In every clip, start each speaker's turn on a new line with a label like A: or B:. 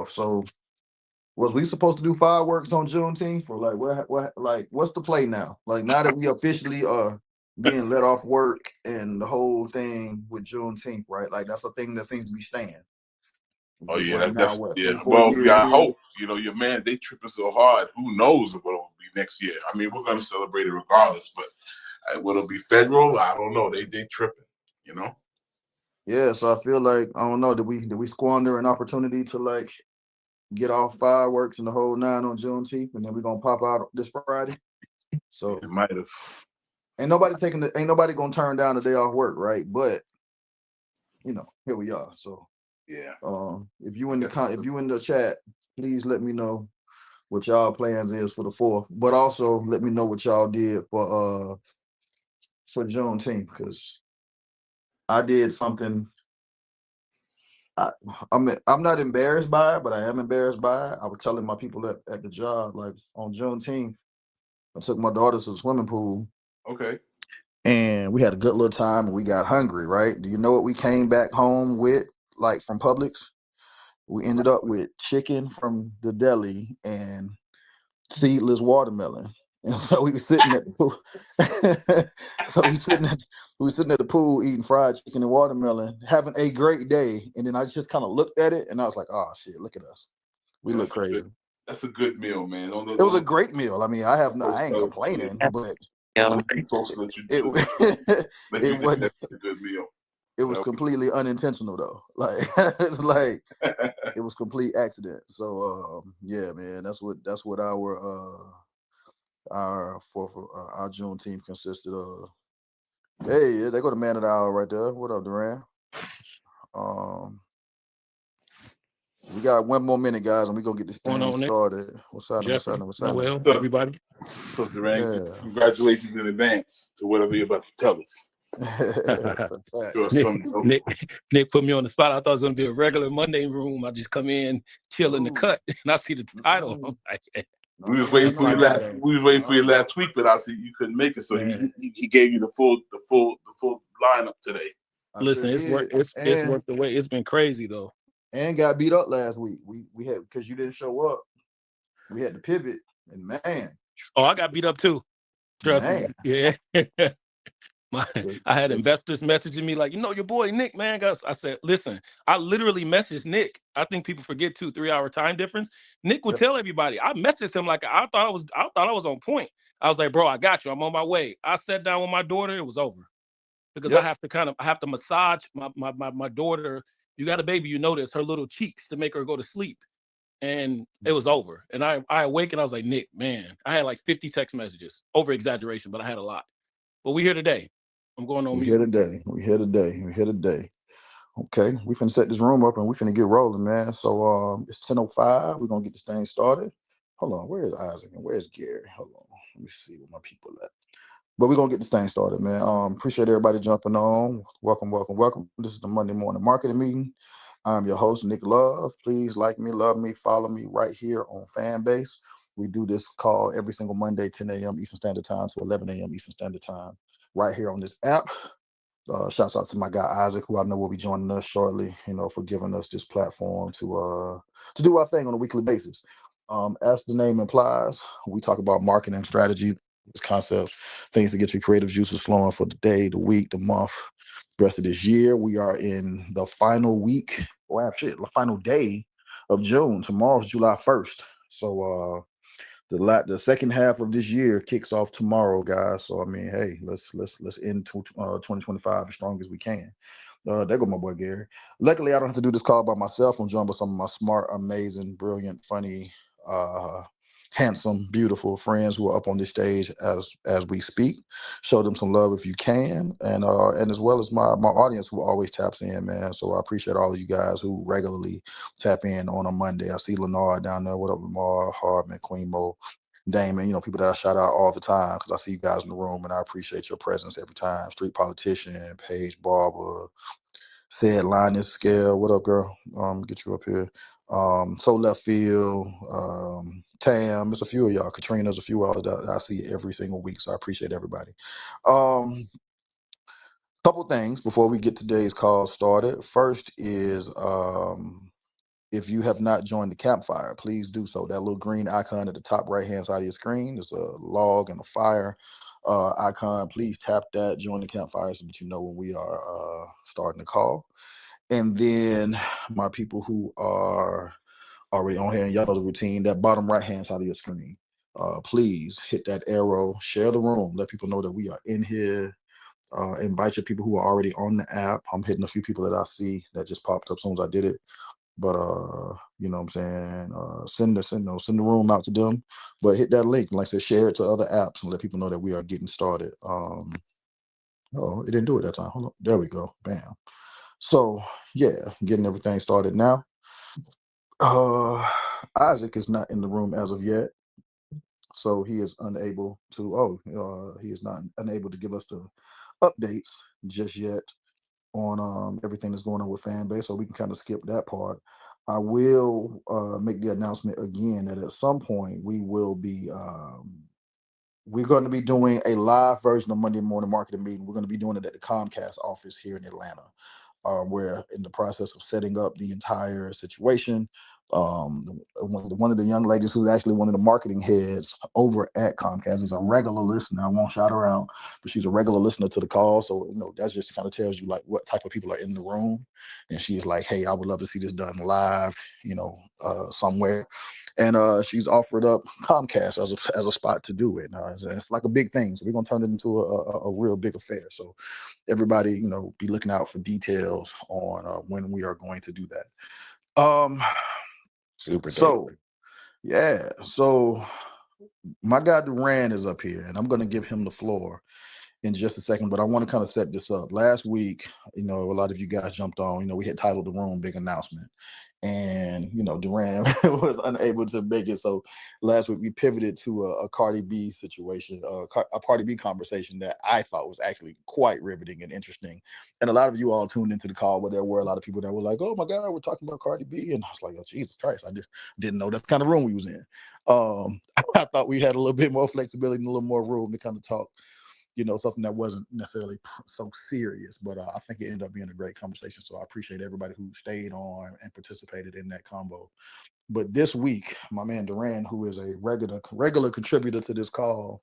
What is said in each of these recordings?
A: 4th. So was we supposed to do fireworks on Juneteenth, or like what's the play now? Like now that we officially are being let off work and the whole thing with Juneteenth, right? Like that's a thing that seems to be staying.
B: Oh yeah,
A: Right now,
B: that's
A: what,
B: yeah.
A: 4
B: Well,
A: years
B: yeah, I
A: in?
B: hope your man. They tripping so hard. Who knows what it'll be next year? I mean, we're gonna celebrate it regardless, but will it be federal? I don't know. They tripping. You know.
A: Yeah, so I feel like I don't know. Did we squander an opportunity to like get off fireworks and the whole nine on Juneteenth, and then we're gonna pop out this Friday? So
B: It might have.
A: ain't nobody gonna turn down the day off work, right? But here we are. So
B: Yeah.
A: if you in the chat, please let me know what y'all plans is for the 4th. But also let me know what y'all did for Juneteenth, because I did something. I'm not embarrassed by it, but I am embarrassed by it. I was telling my people at the job, like on Juneteenth, I took my daughter to the swimming pool.
B: Okay.
A: And we had a good little time, and we got hungry, right? Do you know what we came back home with, like from Publix? We ended up with chicken from the deli and seedless watermelon. And so we were sitting at the pool. So we sitting at the pool eating fried chicken and watermelon, having a great day. And then I just kind of looked at it and I was like, oh shit, look at us. We look crazy.
B: That's a good meal, man.
A: It was a great meal. I mean, I ain't complaining, but it wasn't
B: a good meal.
A: It was completely unintentional though. Like it was complete accident. So yeah, man, that's what our our Juneteenth consisted of. Hey, they go to Man of the Hour right there. What up, Duran? We got one more minute, guys, and we're gonna get this thing started. What's happening?
C: Noel, everybody.
B: So Duran, congratulations in advance to whatever you're about to tell us.
C: Nick put me on the spot. I thought it was gonna be a regular Monday room. I just come in, chill in the cut, and I see the title. I'm like,
B: we was waiting for you last week, but obviously you couldn't make it. So he gave you the full lineup today.
C: Listen, it's worked the way. It's been crazy though.
A: And got beat up last week. We had, because you didn't show up. We had to pivot, and man.
C: Oh, I got beat up too. Trust me. Yeah. I had investors messaging me like, your boy Nick, man. I said, listen, I literally messaged Nick. I think people forget 2-3 hour time difference. Nick would tell everybody. I messaged him like I thought I was on point. I was like, bro, I got you. I'm on my way. I sat down with my daughter. It was over. Because I have to massage my daughter. You got a baby, this, her little cheeks to make her go to sleep. And it was over. And I awakened. I was like, Nick, man, I had like 50 text messages. Over exaggeration, but I had a lot. But we're here today. I'm going on mute.
A: We're here today. Okay, we finna set this room up and we finna get rolling, man. So it's 10:05. We're gonna get this thing started. Hold on, where is Isaac and where's Gary? Hold on, let me see where my people at. But we're gonna get this thing started, man. Appreciate everybody jumping on. Welcome. This is the Monday morning marketing meeting. I'm your host, Nick Love. Please like me, love me, follow me right here on Fanbase. We do this call every single Monday, 10 a.m. Eastern Standard Time to 11 a.m. Eastern Standard Time, right here on this app. Shouts out to my guy Isaac, who I know will be joining us shortly, for giving us this platform to do our thing on a weekly basis. As the name implies, we talk about marketing strategy, concepts, things to get your creative juices flowing for the day, the week, the month, the rest of this year. We are in the final week, the final day of June. Tomorrow's July 1st. So the second half of this year kicks off tomorrow, guys. So I mean, hey, let's end 2025 as strong as we can. There go my boy Gary. Luckily, I don't have to do this call by myself. I'm joined by some of my smart, amazing, brilliant, funny, handsome, beautiful friends who are up on this stage as we speak. Show them some love if you can, and as well as my audience who always taps in, man. So I appreciate all of you guys who regularly tap in on a Monday. I see Lennar down there. What up, Lamar, Hardman, Queen Mo, Damon, people that I shout out all the time because I see you guys in the room and I appreciate your presence every time. Street Politician, Paige Barber, Said Linus Scale, what up, girl? Get you up here. So Left Field, Tam, there's a few of y'all. Katrina's a few of y'all that I see every single week, so I appreciate everybody. Couple things before we get today's call started. First is If you have not joined the campfire, please do so. That little green icon at the top right-hand side of your screen is a log and a fire icon. Please tap that, join the campfire so that you know when we are starting the call. And then my people who are already on here and y'all know the routine, that bottom right-hand side of your screen, please hit that arrow, share the room, let people know that we are in here. Invite your people who are already on the app. I'm hitting a few people that I see that just popped up as soon as I did it. But you know what I'm saying, send the room out to them, but hit that link, like I said, share it to other apps and let people know that we are getting started. Oh, it didn't do it that time. Hold on, there we go, bam. So yeah, getting everything started now. Isaac is not in the room as of yet, so he is unable to he is not unable to give us the updates just yet on everything that's going on with Fanbase, so we can kind of skip that part. I will make the announcement again that at some point we will be we're going to be doing a live version of Monday Morning Marketing Meeting. We're going to be doing it at the Comcast office here in Atlanta. We're in the process of setting up the entire situation. One of the young ladies who's actually one of the marketing heads over at Comcast is a regular listener. I won't shout her out, but she's a regular listener to the call. So, that just kind of tells you like what type of people are in the room. And she's like, hey, I would love to see this done live, somewhere. And she's offered up Comcast as a spot to do it. It's like a big thing. So we're going to turn it into a real big affair. So everybody, be looking out for details on when we are going to do that.
D: Super dope.
A: So, yeah. So my guy Duran is up here, and I'm going to give him the floor in just a second, but I want to kind of set this up. Last week, a lot of you guys jumped on, we had titled the room Big Announcement. And, Duran was unable to make it. So last week we pivoted to a Cardi B situation, a Cardi B conversation that I thought was actually quite riveting and interesting. And a lot of you all tuned into the call, but there were a lot of people that were like, oh my God, we're talking about Cardi B. And I was like, oh, Jesus Christ, I just didn't know that's the kind of room we was in. I thought we had a little bit more flexibility and a little more room to kind of talk something that wasn't necessarily so serious, but I think it ended up being a great conversation. So I appreciate everybody who stayed on and participated in that combo. But this week, my man Duran, who is a regular contributor to this call,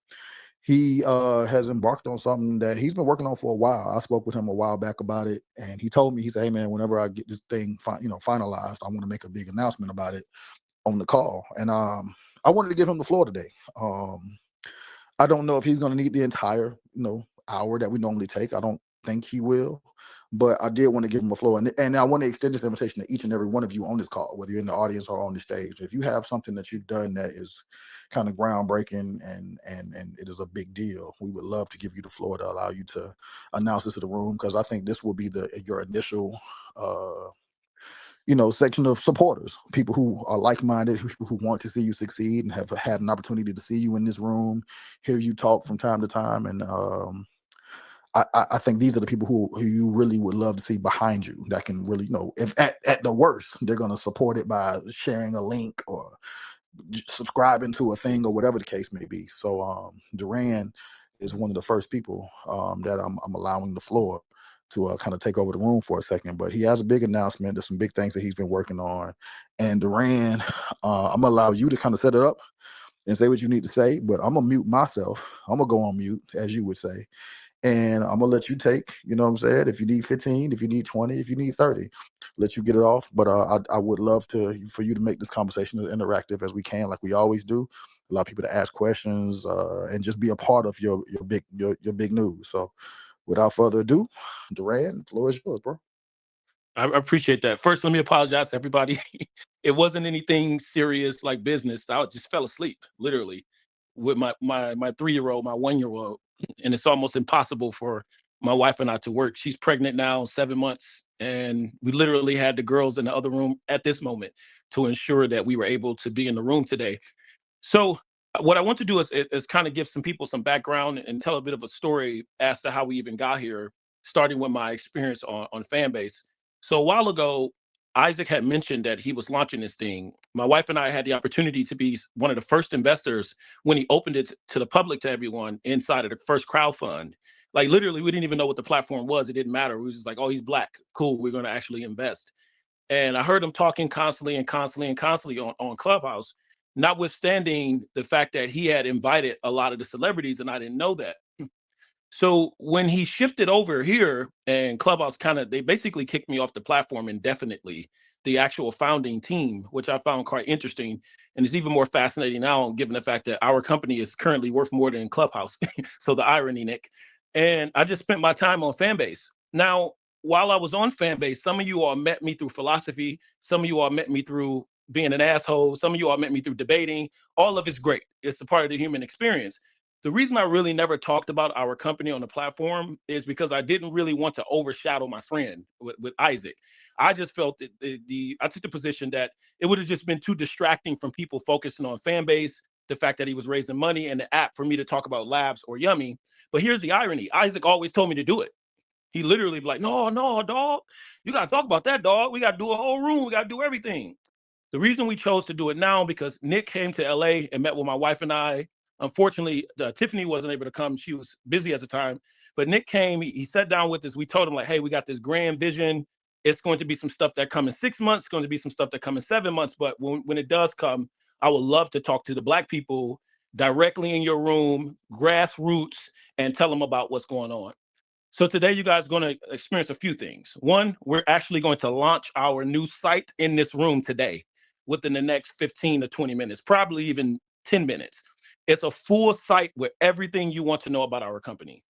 A: he has embarked on something that he's been working on for a while. I spoke with him a while back about it, and he told me, he said, hey man, whenever I get this thing finalized, I want to make a big announcement about it on the call. And I wanted to give him the floor today. I don't know if he's going to need the entire, hour that we normally take. I don't think he will, but I did want to give him a floor. And I want to extend this invitation to each and every one of you on this call, whether you're in the audience or on the stage. If you have something that you've done that is kind of groundbreaking and it is a big deal, we would love to give you the floor to allow you to announce this to the room, because I think this will be your initial section of supporters, people who are like-minded, people who want to see you succeed and have had an opportunity to see you in this room, hear you talk from time to time. And I think these are the people who you really would love to see behind you, that can really, if at the worst, they're going to support it by sharing a link or subscribing to a thing or whatever the case may be. So Duran is one of the first people that I'm allowing the floor to kind of take over the room for a second. But he has a big announcement. There's some big things that he's been working on. And Duran, I'm going to allow you to kind of set it up and say what you need to say, but I'm going to mute myself. I'm going to go on mute, as you would say. And I'm going to let you take, if you need 15, if you need 20, if you need 30, let you get it off. But I would love for you to make this conversation as interactive as we can, like we always do. Allow people to ask questions and just be a part of your big news. So without further ado, Duran, the floor is yours, bro.
C: I appreciate that. First, let me apologize to everybody. It wasn't anything serious like business. I just fell asleep, literally, with my 3-year-old, my 1-year-old, and it's almost impossible for my wife and I to work. She's pregnant now, 7 months, and we literally had the girls in the other room at this moment to ensure that we were able to be in the room today. So what I want to do is kind of give some people some background and tell a bit of a story as to how we even got here, starting with my experience on Fanbase. So a while ago, Isaac had mentioned that he was launching this thing. My wife and I had the opportunity to be one of the first investors when he opened it to the public, to everyone, inside of the first crowdfund. Like literally, we didn't even know what the platform was. It didn't matter. We was just like, oh, he's Black. Cool. We're going to actually invest. And I heard him talking constantly on Clubhouse, notwithstanding the fact that he had invited a lot of the celebrities, and I didn't know that. So when he shifted over here and Clubhouse they basically kicked me off the platform indefinitely, the actual founding team, which I found quite interesting. And it's even more fascinating now, given the fact that our company is currently worth more than Clubhouse. So the irony, Nick. And I just spent my time on Fanbase. Now, while I was on Fanbase, some of you all met me through philosophy. Some of you all met me through being an asshole. Some of you all met me through debating. All of it's great. It's a part of the human experience. The reason I really never talked about our company on the platform is because I didn't really want to overshadow my friend with Isaac. I just felt that I took the position that it would have just been too distracting from people focusing on Fanbase, the fact that he was raising money, and the app for me to talk about Labs or Yummy. But here's the irony. Isaac always told me to do it. He literally be like, no, dog. You got to talk about that, dog. We got to do a whole room. We got to do everything. The reason we chose to do it now because Nick came to LA and met with my wife and I. Unfortunately, Tiffany wasn't able to come. She was busy at the time. But Nick came, he sat down with us. We told him like, hey, we got this grand vision. It's going to be some stuff that come in 6 months. It's going to be some stuff that come in 7 months. But when it does come, I would love to talk to the Black people directly in your room, grassroots, and tell them about what's going on. So today you guys are going to experience a few things. One, we're actually going to launch our new site in this room today within the next 15 to 20 minutes, probably even 10 minutes. It's a full site with everything you want to know about our company.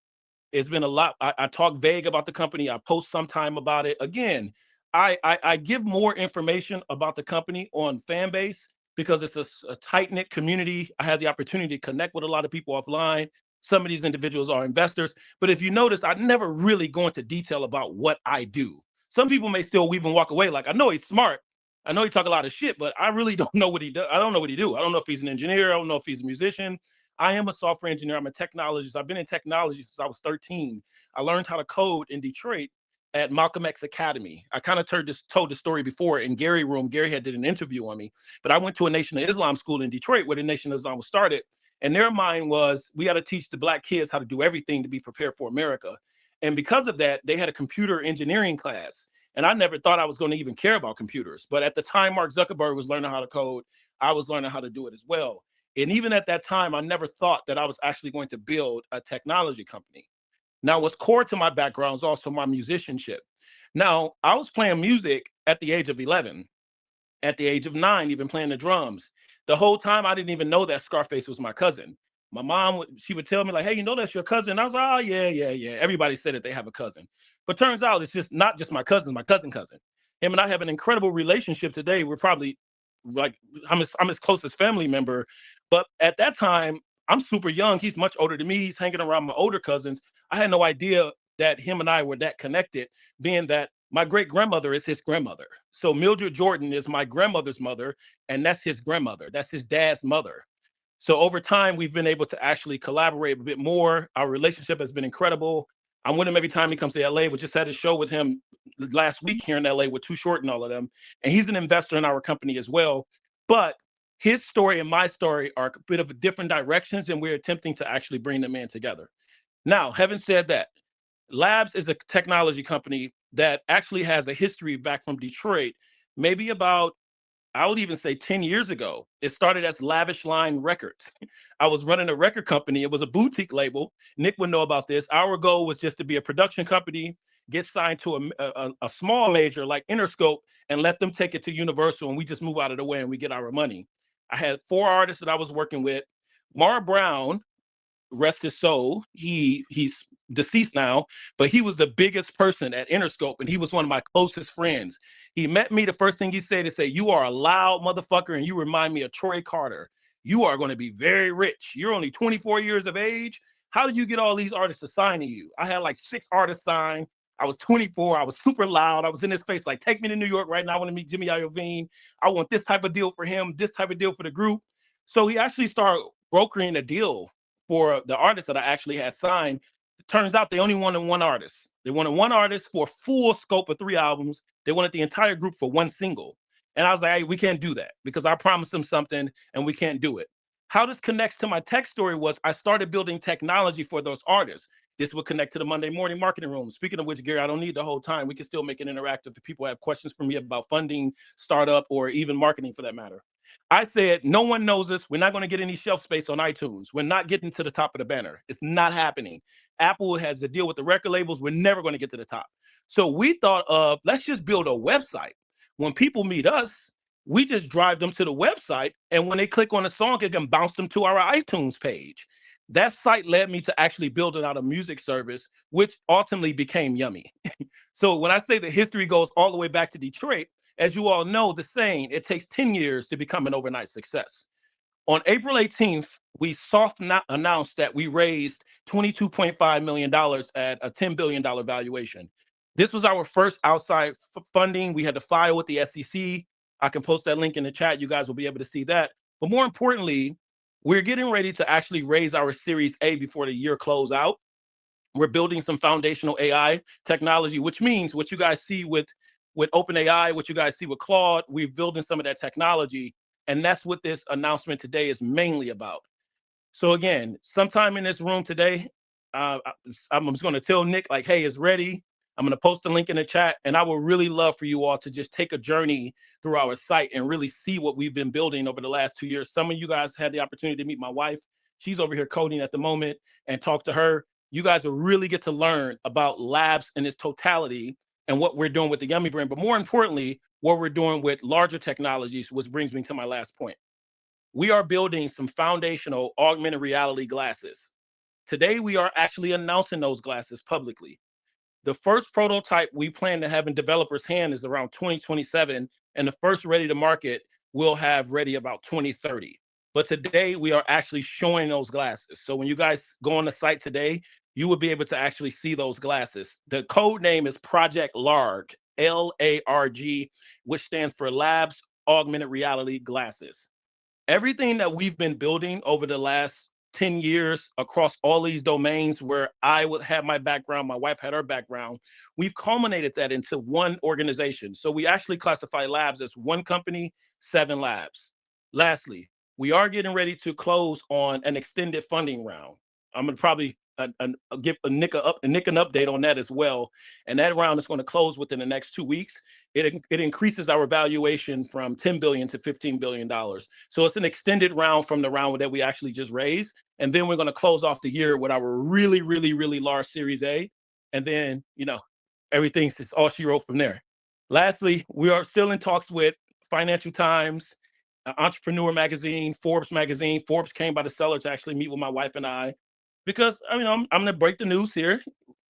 C: It's been a lot. I talk vague about the company. I post sometime about it. Again, I give more information about the company on Fanbase because it's a tight-knit community. I had the opportunity to connect with a lot of people offline. Some of these individuals are investors. But if you notice, I never really go into detail about what I do. Some people may still even walk away like, I know he's smart. I know he talk a lot of shit, but I really don't know what he does. I don't know what he do. I don't know if he's an engineer. I don't know if he's a musician. I am a software engineer. I'm a technologist. I've been in technology since I was 13. I learned how to code in Detroit at Malcolm X Academy. I kind of told the story before in Gary Room. Gary had did an interview on me, but I went to a Nation of Islam school in Detroit where the Nation of Islam was started. And their mind was, we got to teach the Black kids how to do everything to be prepared for America. And because of that, they had a computer engineering class. And I never thought I was going to even care about computers. But at the time Mark Zuckerberg was learning how to code, I was learning how to do it as well. And even at that time, I never thought that I was actually going to build a technology company. Now, what's core to my background is also my musicianship. Now, I was playing music at the age of 11. At the age of 9, even playing the drums. The whole time, I didn't even know that Scarface was my cousin. My mom, she would tell me like, hey, you know that's your cousin? I was like, oh, yeah. Everybody said that they have a cousin. But turns out it's just not just my cousin, my cousin. Him and I have an incredible relationship today. We're probably like, I'm his closest family member. But at that time, I'm super young. He's much older than me. He's hanging around my older cousins. I had no idea that him and I were that connected, being that my great-grandmother is his grandmother. So Mildred Jordan is my grandmother's mother, and that's his grandmother. That's his dad's mother. So over time, we've been able to actually collaborate a bit more. Our relationship has been incredible. I'm with him every time he comes to LA. We just had a show with him last week here in LA with Too Short and all of them. And he's an investor in our company as well. But his story and my story are a bit of different directions, and we're attempting to actually bring them in together. Now, having said that, Labs is a technology company that actually has a history back from Detroit, maybe about, I would even say 10 years ago. It started as Lavish Line Records. I was running a record company. It was a boutique label. Nick would know about this. Our goal was just to be a production company, get signed to a small major like Interscope, and let them take it to Universal, and we just move out of the way and we get our money. I had 4 artists that I was working with. Mara Brown, rest his soul, he's deceased now, but he was the biggest person at Interscope, and he was one of my closest friends. He met me, the first thing he said is, you are a loud motherfucker, and you remind me of Troy Carter. You are going to be very rich. You're only 24 years of age. How did you get all these artists to sign to you? I had like 6 artists signed. I was 24. I was super loud. I was in his face like, take me to New York right now. I want to meet Jimmy Iovine. I want this type of deal for him, this type of deal for the group. So he actually started brokering a deal for the artists that I actually had signed. It turns out they only wanted one artist. They wanted one artist for a full scope of 3 albums. They wanted the entire group for 1 single. And I was like, hey, we can't do that because I promised them something and we can't do it. How this connects to my tech story was I started building technology for those artists. This will connect to the Monday morning marketing room. Speaking of which, Gary, I don't need the whole time. We can still make it interactive if people have questions for me about funding, startup, or even marketing for that matter. I said, no one knows this. We're not going to get any shelf space on iTunes. We're not getting to the top of the banner. It's not happening. Apple has to deal with the record labels. We're never going to get to the top. So we thought of, let's just build a website. When people meet us, we just drive them to the website. And when they click on a song, it can bounce them to our iTunes page. That site led me to actually building out a music service, which ultimately became Yummy. So when I say the history goes all the way back to Detroit, as you all know, the saying, it takes 10 years to become an overnight success. On April 18th, we announced that we raised $22.5 million at a $10 billion valuation. This was our first outside funding. We had to file with the SEC. I can post that link in the chat. You guys will be able to see that. But more importantly, we're getting ready to actually raise our Series A before the year close out. We're building some foundational AI technology, which means what you guys see with OpenAI, what you guys see with Claude, we're building some of that technology. And that's what this announcement today is mainly about. So again, sometime in this room today, I'm just going to tell Nick, like, hey, it's ready. I'm going to post the link in the chat. And I would really love for you all to just take a journey through our site and really see what we've been building over the last 2 years. Some of you guys had the opportunity to meet my wife. She's over here coding at the moment, and talk to her. You guys will really get to learn about labs in its totality and what we're doing with the Yummy brand. But more importantly, what we're doing with larger technologies, which brings me to my last point. We are building some foundational augmented reality glasses. Today, we are actually announcing those glasses publicly. The first prototype we plan to have in developers' hand is around 2027, and the first ready to market will have ready about 2030. But today, we are actually showing those glasses. So when you guys go on the site today, you will be able to actually see those glasses. The code name is Project LARG, LARG, which stands for Labs Augmented Reality Glasses. Everything that we've been building over the last 10 years across all these domains where I would have my background, my wife had her background, we've culminated that into one organization. So we actually classify labs as one company, 7 labs. Lastly, we are getting ready to close on an extended funding round. I'm going to probably give Nick an update on that as well. And that round is going to close within the next 2 weeks. It increases our valuation from $10 billion to $15 billion. So it's an extended round from the round that we actually just raised. And then we're going to close off the year with our really, really, really large Series A. And then, everything's just all she wrote from there. Lastly, we are still in talks with Financial Times, Entrepreneur Magazine, Forbes Magazine. Forbes came by the seller to actually meet with my wife and I, because I'm going to break the news here.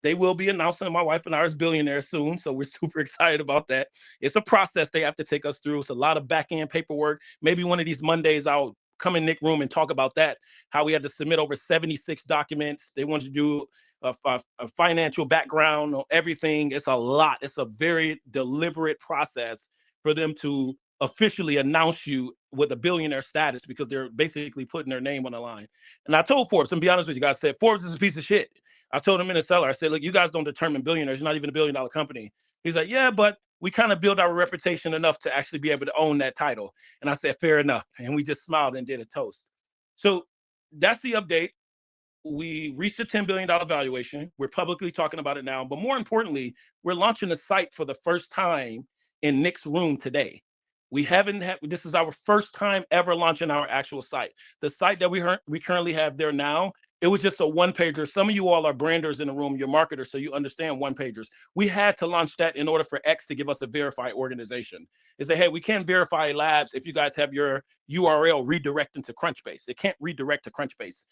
C: They will be announcing my wife and I as billionaires soon. So we're super excited about that. It's a process they have to take us through. It's a lot of back-end paperwork. Maybe one of these Mondays I'll come in Nick's room and talk about that, how we had to submit over 76 documents. They wanted to do a financial background on everything. It's a lot. It's a very deliberate process for them to officially announce you with a billionaire status, because they're basically putting their name on the line. And I told Forbes, and be honest with you guys, I said, Forbes is a piece of shit. I told him in the seller, I said, look, you guys don't determine billionaires. You're not even a $1 billion company. He's like, yeah, but we kind of built our reputation enough to actually be able to own that title. And I said, fair enough. And we just smiled and did a toast. So that's the update. We reached a $10 billion valuation. We're publicly talking about it now. But more importantly, we're launching a site for the first time in Nick's room today. We haven't had, this is our first time ever launching our actual site. The site that we currently have there now, it was just a one-pager. Some of you all are branders in the room, you're marketers, so you understand one-pagers. We had to launch that in order for X to give us a verified organization. They say, hey, we can't verify labs if you guys have your URL redirecting to Crunchbase. It can't redirect to Crunchbase.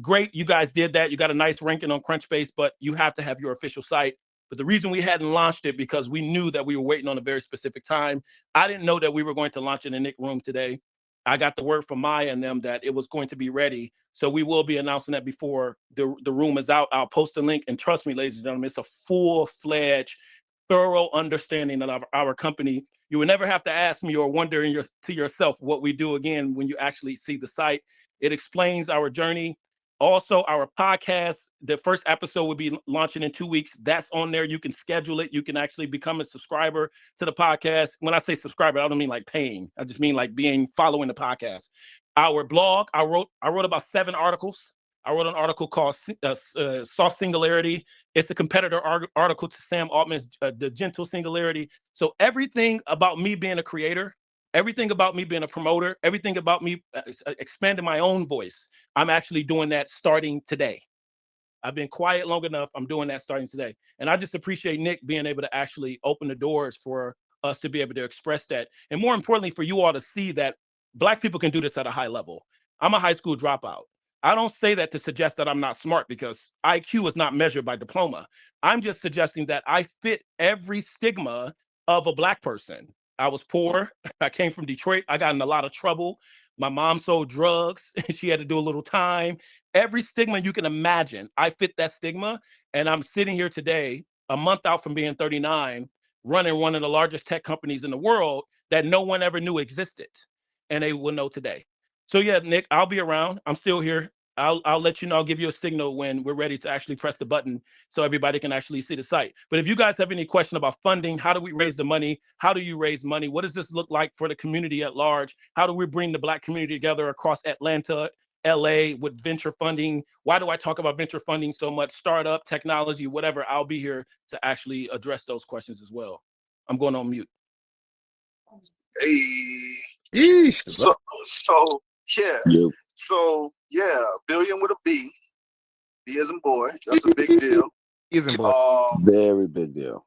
C: Great, you guys did that. You got a nice ranking on Crunchbase, but you have to have your official site. But the reason we hadn't launched it, because we knew that we were waiting on a very specific time. I didn't know that we were going to launch it in Nick's room today. I got the word from Maya and them that it was going to be ready. So we will be announcing that before the room is out. I'll post a link, and trust me, ladies and gentlemen, it's a full-fledged, thorough understanding of our company. You will never have to ask me or wonder to yourself what we do again when you actually see the site. It explains our journey. Also, our podcast, the first episode will be launching in 2 weeks. That's on there. You can schedule it. You can actually become a subscriber to the podcast. When I say subscriber, I don't mean like paying. I just mean like following the podcast. Our blog, I wrote about 7 articles. I wrote an article called Soft Singularity. It's a competitor article to Sam Altman's The Gentle Singularity. So everything about me being a creator, everything about me being a promoter, everything about me expanding my own voice, I'm actually doing that starting today. I've been quiet long enough. I'm doing that starting today. And I just appreciate Nick being able to actually open the doors for us to be able to express that. And more importantly, for you all to see that Black people can do this at a high level. I'm a high school dropout. I don't say that to suggest that I'm not smart, because IQ is not measured by diploma. I'm just suggesting that I fit every stigma of a Black person. I was poor. I came from Detroit. I got in a lot of trouble. My mom sold drugs. She had to do a little time. Every stigma you can imagine, I fit that stigma. And I'm sitting here today, a month out from being 39, running one of the largest tech companies in the world that no one ever knew existed. And they will know today. So yeah, Nick, I'll be around. I'm still here. I'll let you know. I'll give you a signal when we're ready to actually press the button so everybody can actually see the site. But if you guys have any question about funding, how do we raise the money? How do you raise money? What does this look like for the community at large? How do we bring the Black community together across Atlanta, LA with venture funding? Why do I talk about venture funding so much? Startup, technology, whatever. I'll be here to actually address those questions as well. I'm going on mute.
E: Hey. So yeah. Yep. So yeah, billion with a B. B as in boy. That's a big deal. Very big deal.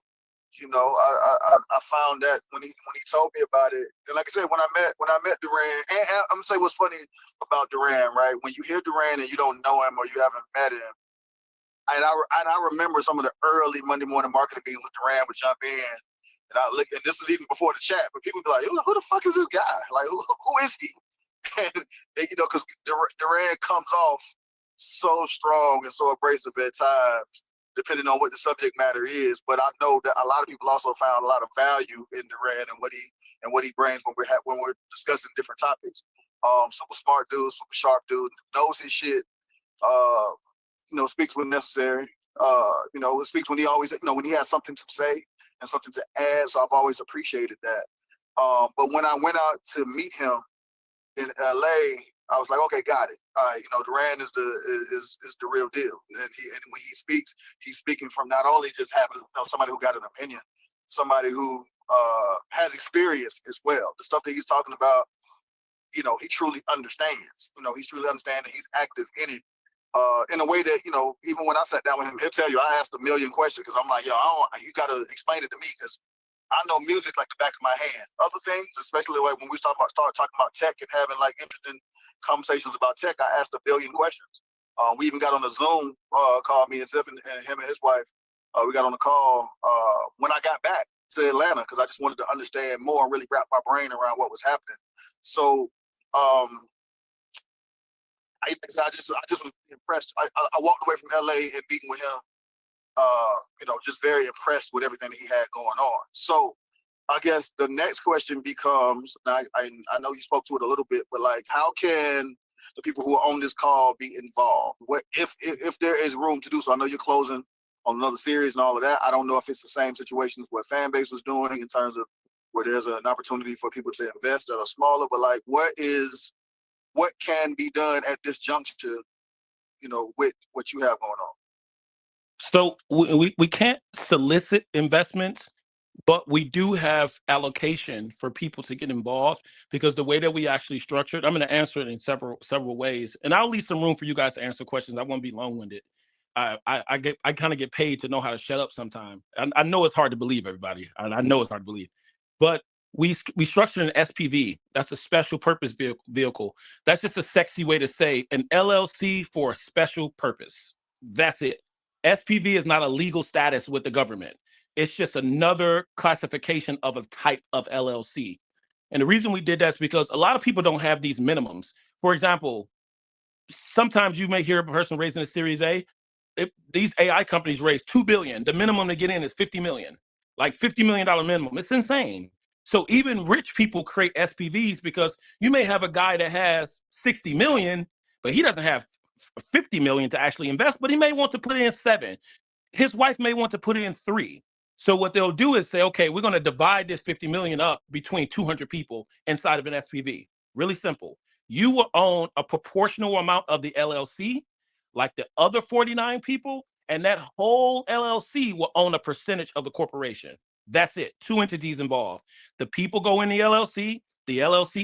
E: You know, I found that when he told me about it, and like I said, when I met Duran, and I'm gonna say what's funny about Duran, right? When you hear Duran and you don't know him or you haven't met him, and I remember some of the early Monday morning marketing meetings with Duran would jump in, and I look, and this is even before the chat, but people would be like, who the fuck is this guy? Like, who is he? And you know, because Duran comes off so strong and so abrasive at times, depending on what the subject matter is. But I know that a lot of people also found a lot of value in Duran and what he brings when we're discussing different topics. Super smart dude, super sharp dude, knows his shit. You know, speaks when necessary. You know, speaks when he always, you know, when he has something to say and something to add. So I've always appreciated that. But when I went out to meet him in LA, I was like, okay, got it. You know, Duran is the real deal, and when he speaks, he's speaking from not only just having, you know, somebody who got an opinion, somebody who has experience as well. The stuff that he's talking about, you know, he truly understands. You know, he's truly understanding. He's active in it in a way that, you know, even when I sat down with him, he'll tell you I asked a million questions because I'm like, yo, you got to explain it to me because I know music like the back of my hand. Other things, especially like when we start talking about tech and having like interesting conversations about tech, I asked a billion questions. We even got on a Zoom call, me and Ziff and him and his wife. We got on a call when I got back to Atlanta because I just wanted to understand more and really wrap my brain around what was happening. So I just was impressed. I walked away from LA and meeting with him. You know, just very impressed with everything that he had going on. So I guess the next question becomes, I know you spoke to it a little bit, but like, how can the people who are on this call be involved? What if there is room to do so? I know you're closing on another series and all of that. I don't know if it's the same situation as what Fanbase was doing in terms of where there's an opportunity for people to invest that are smaller, but like, what can be done at this juncture, you know, with what you have going on?
C: So we can't solicit investments, but we do have allocation for people to get involved because the way that we actually structured, I'm going to answer it in several ways, and I'll leave some room for you guys to answer questions. I won't be long-winded. I kind of get paid to know how to shut up sometime. I know it's hard to believe, everybody. I know it's hard to believe, but we structured an SPV. That's a special purpose vehicle. That's just a sexy way to say an LLC for a special purpose. That's it. SPV is not a legal status with the government. It's just another classification of a type of LLC. And the reason we did that is because a lot of people don't have these minimums. For example, sometimes you may hear a person raising a Series A. These AI companies raise $2 billion. The minimum to get in is $50 million, like $50 million minimum. It's insane. So even rich people create SPVs because you may have a guy that has 60 million, but he doesn't have 50 million to actually invest, but he may want to put in 7. His wife may want to put in 3. So what they'll do is say, okay, we're going to divide this 50 million up between 200 people inside of an SPV. Really simple. You will own a proportional amount of the LLC, like the other 49 people, and that whole LLC will own a percentage of the corporation. That's it. 2 entities involved. The people go in the LLC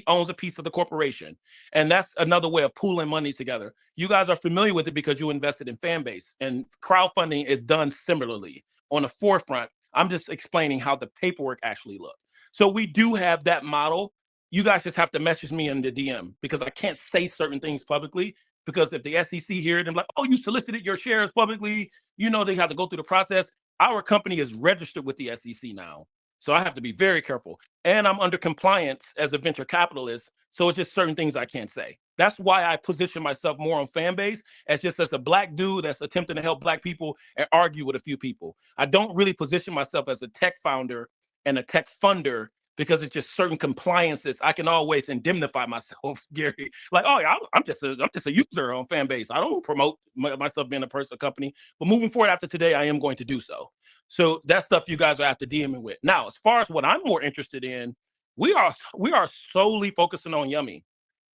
C: owns a piece of the corporation. And that's another way of pooling money together. You guys are familiar with it because you invested in Fanbase, and crowdfunding is done similarly on the forefront. I'm just explaining how the paperwork actually looks. So we do have that model. You guys just have to message me in the DM because I can't say certain things publicly, because if the SEC hear it and like, oh, you solicited your shares publicly, you know, they have to go through the process. Our company is registered with the SEC now. So I have to be very careful. And I'm under compliance as a venture capitalist. So it's just certain things I can't say. That's why I position myself more on Fanbase as just as a black dude that's attempting to help black people and argue with a few people. I don't really position myself as a tech founder and a tech funder because it's just certain compliances. I can always indemnify myself, Gary. Like, oh, yeah, I'm just a user on Fanbase. I don't promote myself being a personal company. But moving forward after today, I am going to do so. So that's stuff you guys are have to DMing with. Now, as far as what I'm more interested in, we are solely focusing on Yummy.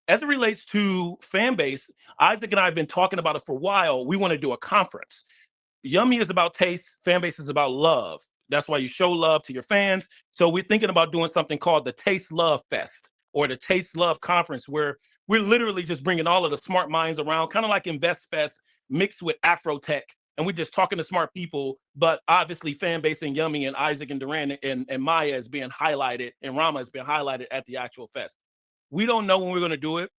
C: As it relates to Fanbase, Isaac and I have been talking about it for a while. We want to do a conference. Yummy is about taste. Fanbase is about love. That's why you show love to your fans. So we're thinking about doing something called the Taste Love Fest or the Taste Love Conference, where we're literally just bringing all of the smart minds around, kind of like Invest Fest mixed with Afrotech. And we're just talking to smart people, but obviously Fanbase and Yummy and Isaac and Duran and Maya is being highlighted, and Rama is being highlighted at the actual fest. We don't know when we're going to do it.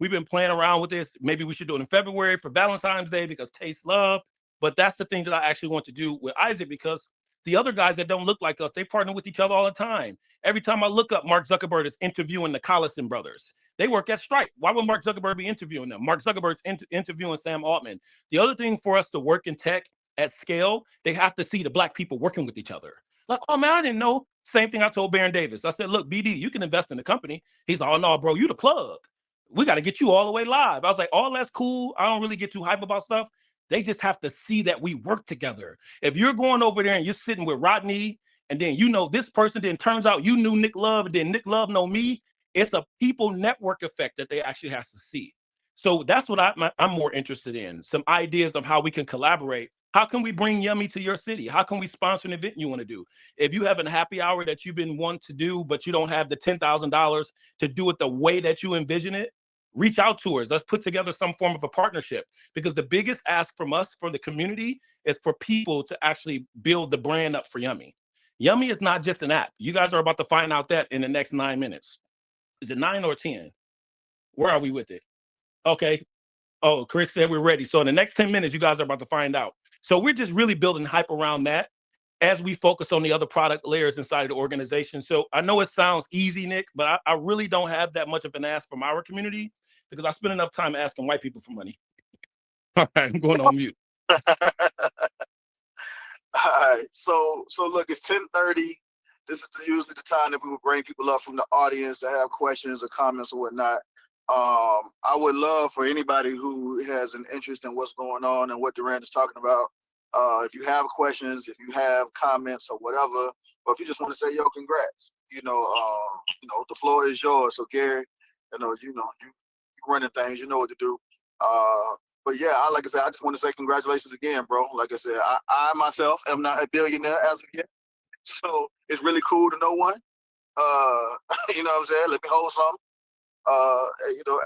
C: We've been playing around with this. Maybe we should do it in February for Valentine's Day because taste love. But that's the thing that I actually want to do with Isaac, because the other guys that don't look like us, they partner with each other all the time. Every time I look up, Mark Zuckerberg is interviewing the Collison brothers. They work at Stripe. Why would Mark Zuckerberg be interviewing them? Mark Zuckerberg's interviewing Sam Altman. The other thing for us to work in tech at scale, they have to see the black people working with each other. Like, oh man, I didn't know. Same thing I told Baron Davis. I said, look, BD, you can invest in the company. He's like, oh no, bro, you the plug. We got to get you all the way live. I was like, oh, that's cool. I don't really get too hype about stuff. They just have to see that we work together. If you're going over there and you're sitting with Rodney, and then you know this person, then turns out you knew Nick Love, and then Nick Love know me, it's a people network effect that they actually have to see. So that's what I'm more interested in. Some ideas of how we can collaborate. How can we bring Yummy to your city? How can we sponsor an event you want to do? If you have a happy hour that you've been wanting to do, but you don't have the $10,000 to do it the way that you envision it, reach out to us. Let's put together some form of a partnership, because the biggest ask from us, from the community, is for people to actually build the brand up for Yummy. Yummy is not just an app. You guys are about to find out that in the next 9 minutes. Is it 9 or 10? Where are we with it? Okay. Oh, Chris said we're ready. So in the next 10 minutes, you guys are about to find out. So we're just really building hype around that as we focus on the other product layers inside of the organization. So I know it sounds easy, Nick, but I really don't have that much of an ask from our community, because I spend enough time asking white people for money. All right, I'm going on mute.
E: All right. So look, it's 10:30. This is usually the time that we would bring people up from the audience to have questions or comments or whatnot. I would love for anybody who has an interest in what's going on and what Duran is talking about. If you have questions, if you have comments or whatever, or if you just want to say, yo, congrats, the floor is yours. So Gary, you running things, you know what to do. But yeah, like I said, I just want to say congratulations again, bro. Like I said, I myself am not a billionaire as of yet. So it's really cool to know one. You know what I'm saying? Let me hold something.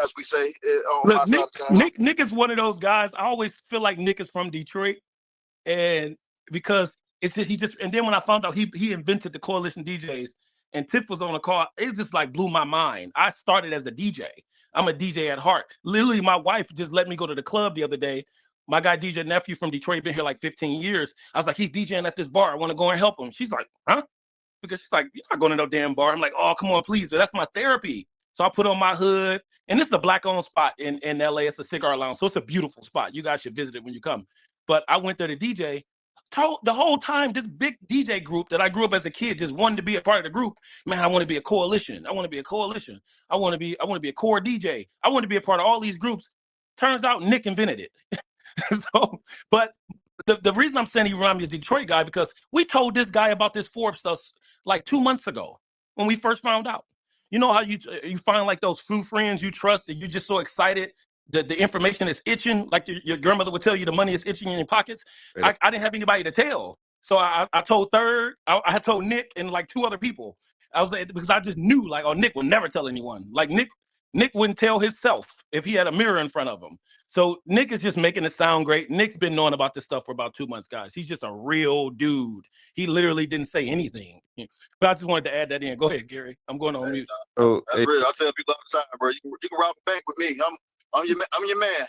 E: As we say on
C: Look,
E: my side of town.
C: Nick is one of those guys. I always feel like Nick is from Detroit, and because it's just and then when I found out he invented the Coalition DJs and Tiff was on the call, it just like blew my mind. I started as a DJ. I'm a DJ at heart. Literally, my wife just let me go to the club the other day. My guy DJ nephew from Detroit been here like 15 years. I was like, he's DJing at this bar. I want to go and help him. She's like, huh? Because she's like, you're not going to no damn bar. I'm like, oh, come on, please. That's my therapy. So I put on my hood, and it's a black-owned spot in LA. It's a cigar lounge, so it's a beautiful spot. You guys should visit it when you come. But I went there to DJ. The whole time, this big DJ group that I grew up as a kid just wanted to be a part of the group. Man, I want to be a coalition. I want to be a coalition. I want to be a core DJ. I want to be a part of all these groups. Turns out Nick invented it. But the reason I'm saying he reminds me of a Detroit guy, because we told this guy about this Forbes stuff like 2 months ago when we first found out. You know how you find like those few friends you trust and you're just so excited the information is itching, like your grandmother would tell you the money is itching in your pockets. I didn't have anybody to tell. So I told Third, I had told Nick and like 2 other people. I was like, because I just knew like, oh, Nick would never tell anyone. Like Nick wouldn't tell himself if he had a mirror in front of him. So Nick is just making it sound great. Nick's been knowing about this stuff for about 2 months, guys. He's just a real dude. He literally didn't say anything. But I just wanted to add that in. Go ahead, Gary. I'm going on mute.
E: That's real. I tell people all the time, bro. You can rob a bank with me. I'm your man.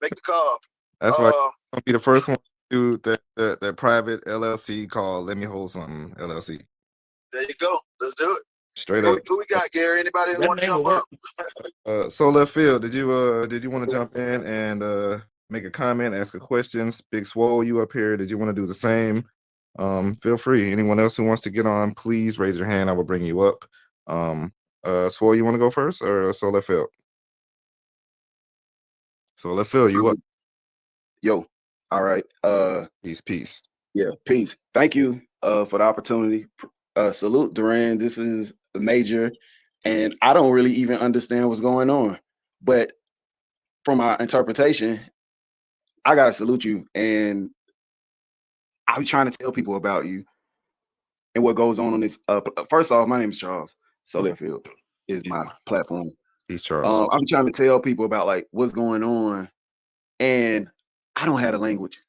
E: Make the call.
D: That's why I'm gonna be the first one to do that private LLC called Let Me Hold Something LLC.
E: There you go. Let's do it.
D: Straight up.
E: Who we got, Gary? Anybody want to jump up?
D: So Left Field, did you want to jump in and make a comment, ask a question? Big Swole, you up here? Did you want to do the same? Feel free. Anyone else who wants to get on, please raise your hand. I will bring you up. Swole, you want to go first, or So Left Field? So Left Field, you up?
F: Yo, all right.
D: Peace.
F: Yeah, peace. Thank you for the opportunity. Salute, Duran. This is major, and I don't really even understand what's going on. But from my interpretation, I gotta salute you, and I'm trying to tell people about you and what goes on this. First off, my name is Charles. So Left Field is my platform.
D: He's Charles.
F: I'm trying to tell people about like what's going on, and I don't have the language,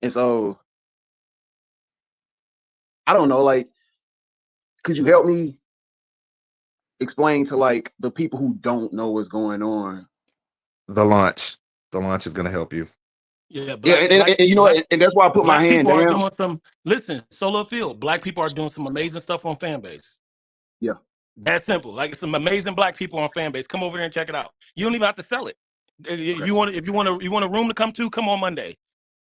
F: and so I don't know. Like, could you help me explain to like the people who don't know what's going on?
D: The launch is gonna help you.
C: Yeah,
F: and you know, and that's why I put my hand down.
C: Listen, So Left Field, Black people are doing some amazing stuff on Fanbase.
F: Yeah.
C: That's simple. Like, it's some amazing Black people on Fanbase. Come over there and check it out. You don't even have to sell it. If you want a room to come to, come on Monday.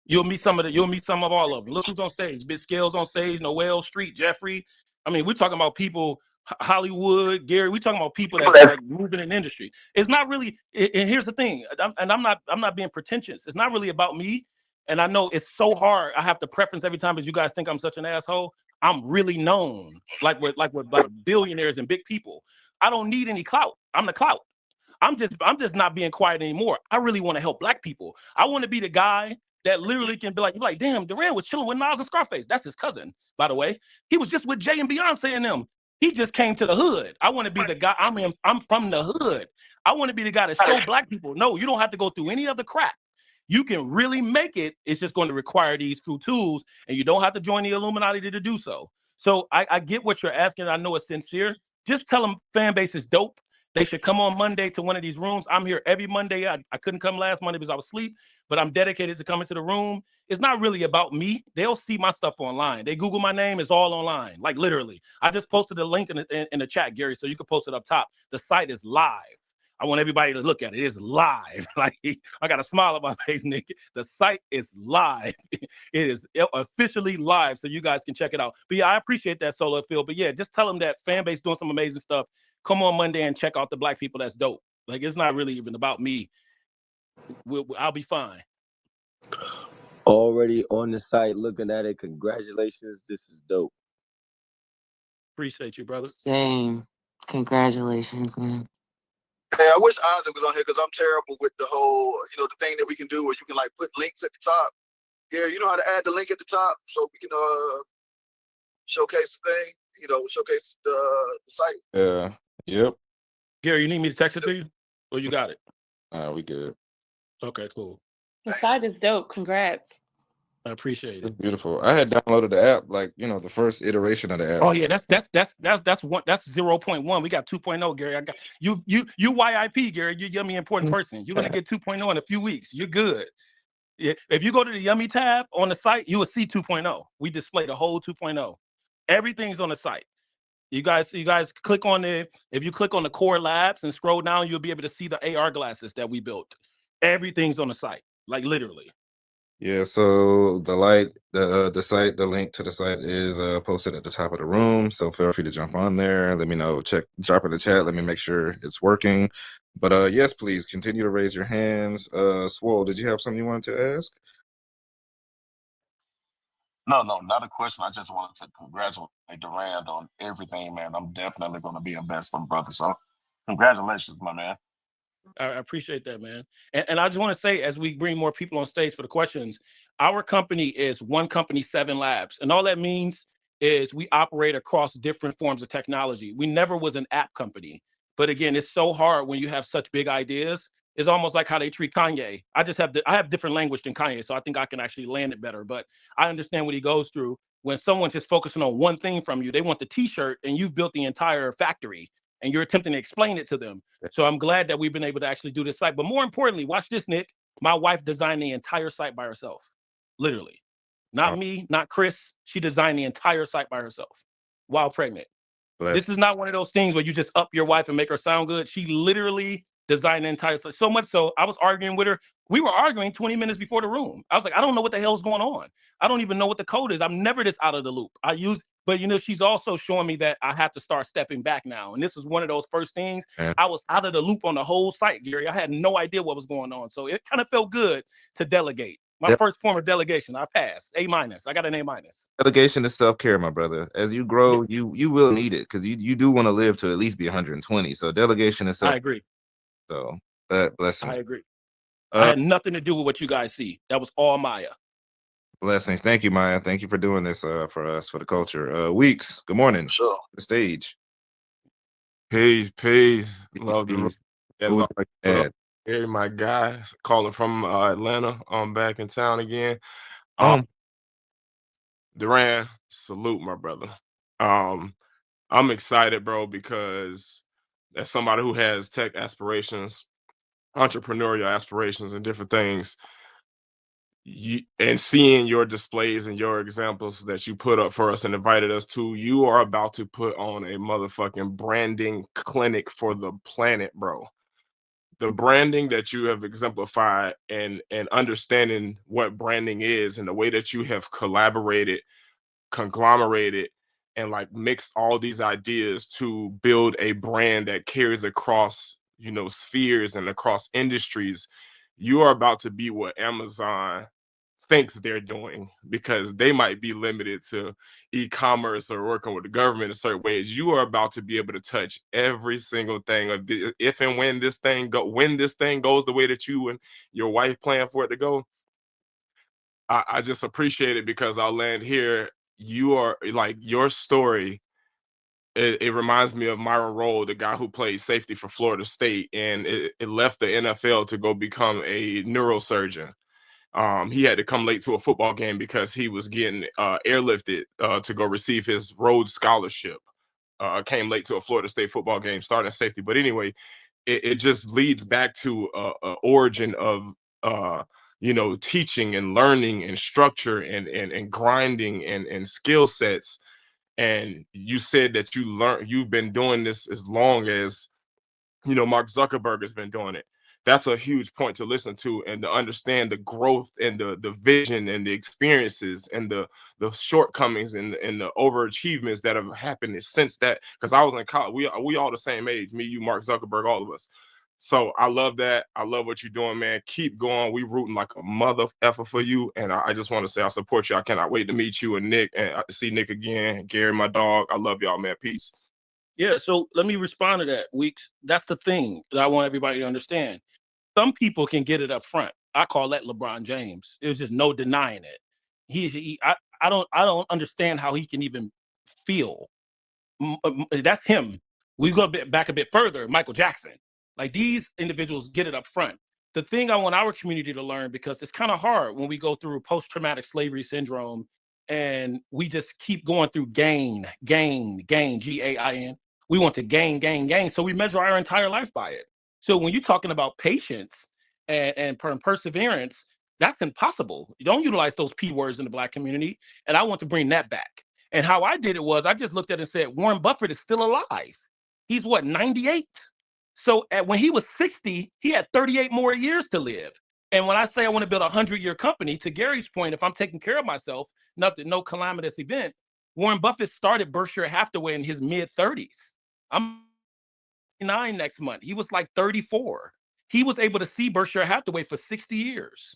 C: You'll meet some of all of them. Look who's on stage. Big Scales on stage, Noel, Street, Jeffrey. I mean, we're talking about people, Hollywood, Gary. We're talking about people that's like moving in the industry. It's not really, and here's the thing, I'm not being pretentious. It's not really about me. And I know it's so hard. I have to preference every time because you guys think I'm such an asshole. I'm really known, like with billionaires and big people. I don't need any clout. I'm the clout. I'm just not being quiet anymore. I really want to help Black people. I want to be the guy that literally can be like, damn, Duran was chilling with Nas and Scarface. That's his cousin, by the way. He was just with Jay and Beyonce and them. He just came to the hood. I want to be the guy. I'm from the hood. I want to be the guy to show Black people, no, you don't have to go through any of the crap. You can really make it. It's just going to require these two tools, and you don't have to join the Illuminati to do so. So I get what you're asking. I know it's sincere. Just tell them Fanbase is dope. They should come on Monday to one of these rooms. I'm here every Monday. I couldn't come last Monday because I was asleep, but I'm dedicated to coming to the room. It's not really about me. They'll see my stuff online. They Google my name. It's all online, like literally. I just posted a link in the chat, Gary, so you can post it up top. The site is live. I want everybody to look at it. It is live. Like, I got a smile on my face, Nick. The site is live. It is officially live, so you guys can check it out. But yeah, I appreciate that, Solo Field. But yeah, just tell them that Fanbase doing some amazing stuff. Come on Monday and check out the Black people. That's dope. Like, it's not really even about me. I'll be fine.
G: Already on the site, looking at it. Congratulations. This is dope.
C: Appreciate you, brother.
H: Same. Congratulations, man.
E: Hey, I wish Isaac was on here because I'm terrible with the whole, the thing that we can do where you can like put links at the top. Gary, you know how to add the link at the top so we can showcase the thing, showcase the site.
D: Yeah. Yep.
C: Gary, you need me to text it to you? Or you got it?
D: We good.
C: Okay, cool.
I: The site is dope. Congrats.
C: I appreciate it.
D: It's beautiful. I had downloaded the app, like, the first iteration of the app.
C: Oh yeah, that's 0.1. We got 2.0, Gary. I got you YIP, Gary. You're a Yummy important person. You're gonna get 2.0 in a few weeks. You're good. Yeah, if you go to the Yummy tab on the site, you will see 2.0. We display the whole 2.0. Everything's on the site. You guys click on if you click on the Core Labs and scroll down, you'll be able to see the AR glasses that we built. Everything's on the site, like literally.
D: Yeah, so the site, the link to the site is posted at the top of the room. So feel free to jump on there. Let me know. Drop in the chat. Let me make sure it's working. But yes, please continue to raise your hands. Swole, did you have something you wanted to ask?
B: No, not a question. I just wanted to congratulate Duran on everything, man. I'm definitely going to be a best friend, brother. So congratulations, my man.
C: I appreciate that, man. And I just want to say, as we bring more people on stage for the questions, our company is One Company 7 Labs. And all that means is we operate across different forms of technology. We never was an app company. But again, it's so hard when you have such big ideas. It's almost like how they treat Kanye. I have different language than Kanye, so I think I can actually land it better. But I understand what he goes through. When someone's just focusing on one thing from you, they want the t-shirt and you've built the entire factory and you're attempting to explain it to them. So I'm glad that we've been able to actually do this site. But more importantly, watch this, Nick. My wife designed the entire site by herself. Literally. Not me, not Chris. She designed the entire site by herself while pregnant. This is not one of those things where you just up your wife and make her sound good. She literally designed the entire site. So much so, I was arguing with her. We were arguing 20 minutes before the room. I was like, I don't know what the hell's going on. I don't even know what the code is. I'm never this out of the loop. But she's also showing me that I have to start stepping back now. And this is one of those first things. I was out of the loop on the whole site, Gary. I had no idea what was going on. So it kind of felt good to delegate. My first form of delegation, I passed. A-. I got an A-.
D: Delegation is self-care, my brother. As you grow, you will need it because you do want to live to at least be 120. So delegation is self-care.
C: I agree.
D: So blessings.
C: I agree. I had nothing to do with what you guys see. That was all Maya.
D: Blessings. Thank you, Maya. Thank you for doing this for us, for the culture. Weeks, good morning.
E: Sure.
D: The stage.
J: Peace. Love the
D: Hey,
J: my guy calling from Atlanta. I'm back in town again. Duran, salute, my brother. I'm excited, bro, because as somebody who has tech aspirations, entrepreneurial aspirations, and different things, and seeing your displays and your examples that you put up for us and invited us to, you are about to put on a motherfucking branding clinic for the planet, bro. The branding that you have exemplified and understanding what branding is and the way that you have collaborated, conglomerated, and like mixed all these ideas to build a brand that carries across, spheres and across industries. You are about to be what Amazon thinks they're doing, because they might be limited to e-commerce or working with the government in certain ways. You are about to be able to touch every single thing of if and when this thing goes the way that you and your wife plan for it to go. I just appreciate it, because I'll land here. You are like, your story, it reminds me of Myron Rolle, the guy who played safety for Florida State, and it left the NFL to go become a neurosurgeon. He had to come late to a football game because he was getting airlifted to go receive his Rhodes Scholarship. Came late to a Florida State football game, starting safety. But anyway, it just leads back to a origin of teaching and learning and structure and grinding and skill sets. And you said that you've been doing this as long as Mark Zuckerberg has been doing it. That's a huge point to listen to and to understand the growth and the vision and the experiences and the shortcomings and the overachievements that have happened since that. Because I was in college, we all the same age, me, you, Mark Zuckerberg, all of us. So I love that. I love what you're doing, man. Keep going. We rooting like a mother effer for you. And I just want to say I support you. I cannot wait to meet you and Nick and see Nick again. Gary, my dog. I love y'all, man. Peace.
C: Yeah, so let me respond to that, Weeks. That's the thing that I want everybody to understand. Some people can get it up front. I call that LeBron James. There's just no denying it. I don't understand how he can even feel. That's him. We go back a bit further, Michael Jackson. Like, these individuals get it up front. The thing I want our community to learn, because it's kind of hard when we go through post-traumatic slavery syndrome and we just keep going through gain, G-A-I-N. We want to gain. So we measure our entire life by it. So when you're talking about patience and perseverance, that's impossible. You don't utilize those P words in the Black community. And I want to bring that back. And how I did it was I just looked at it and said, Warren Buffett is still alive. He's 98? So when he was 60, he had 38 more years to live. And when I say I want to build a 100-year company, to Gary's point, if I'm taking care of myself, no calamitous event, Warren Buffett started Berkshire Hathaway in his mid-30s. I'm 9 next month. He was like 34. He was able to see Berkshire Hathaway for 60 years.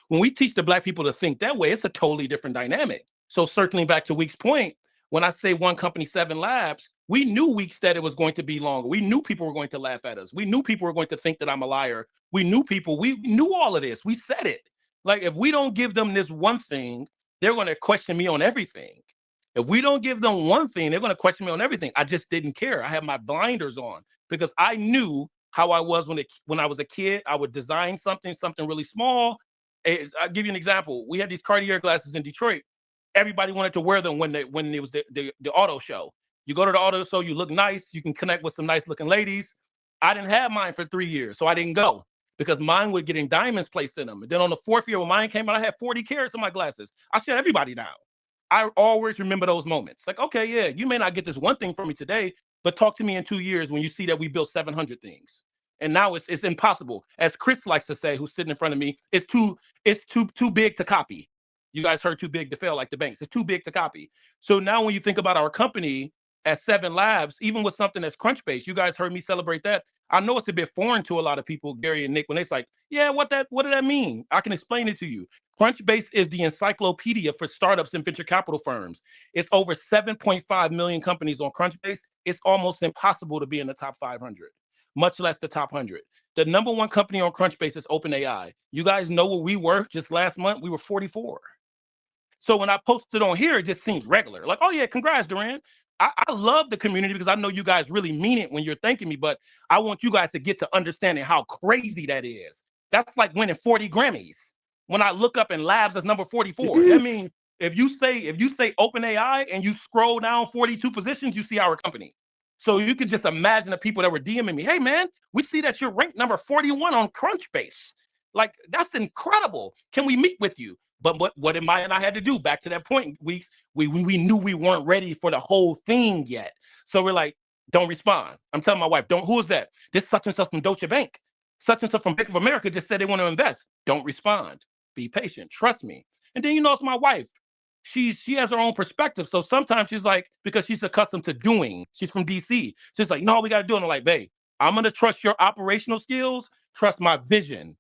C: When we teach the Black people to think that way, it's a totally different dynamic. So circling back to Week's point, when I say One Company 7 Labs, We knew weeks that it was going to be longer. We knew people were going to laugh at us. We knew people were going to think that I'm a liar. We knew all of this. We said it. Like, if we don't give them this one thing, they're going to question me on everything. If we don't give them one thing, they're going to question me on everything. I just didn't care. I had my blinders on because I knew how I was when I was a kid. I would design something really small. I'll give you an example. We had these Cartier glasses in Detroit. Everybody wanted to wear them when it was the auto show. You go to the auto show, you look nice, you can connect with some nice looking ladies. I didn't have mine for 3 years, so I didn't go because mine were getting diamonds placed in them. And then on the 4th year when mine came out, I had 40 carats in my glasses. I shut everybody down. I always remember those moments. Like, okay, yeah, you may not get this one thing from me today, but talk to me in 2 years when you see that we built 700 things. And now it's impossible. As Chris likes to say, who's sitting in front of me, it's too big to copy. You guys heard too big to fail, like the banks. It's too big to copy. So now when you think about our company at 7 Labs, even with something that's Crunchbase, you guys heard me celebrate that. I know it's a bit foreign to a lot of people, Gary and Nick, when it's like, yeah, what did that mean? I can explain it to you. Crunchbase is the encyclopedia for startups and venture capital firms. It's over 7.5 million companies on Crunchbase. It's almost impossible to be in the top 500, much less the top 100. The number one company on Crunchbase is OpenAI. You guys know what we were just last month? We were 44. So when I posted on here, it just seems regular. Like, oh yeah, congrats, Duran. I love the community because I know you guys really mean it when you're thanking me, but I want you guys to get to understanding how crazy that is. That's like winning 40 Grammys. When I look up in Labs as number 44, that means if you say OpenAI and you scroll down 42 positions, you see our company. So you can just imagine the people that were DMing me. Hey man, we see that you're ranked number 41 on Crunchbase. Like, that's incredible. Can we meet with you? But what Maya and I had to do, back to that point, we knew we weren't ready for the whole thing yet. So we're like, don't respond. I'm telling my wife, who is that? This such and such from Deutsche Bank. Such and such from Bank of America just said they want to invest. Don't respond. Be patient. Trust me. And then, it's my wife. She has her own perspective. So sometimes she's like, because she's accustomed to doing, she's from DC. She's like, no, we got to do it. And I'm like, babe, I'm going to trust your operational skills. Trust my vision.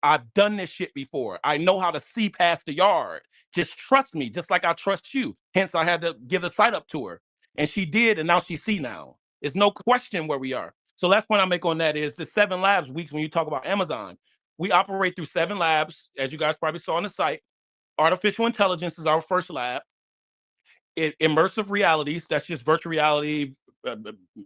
C: I've done this shit before. I know how to see past the yard. Just trust me, just like I trust you. Hence, I had to give the site up to her. And she did, and now she see now. There's no question where we are. So last point I make on that is the 7 Labs weeks when you talk about Amazon. We operate through 7 labs, as you guys probably saw on the site. Artificial intelligence is our first lab. Immersive realities, that's just virtual reality,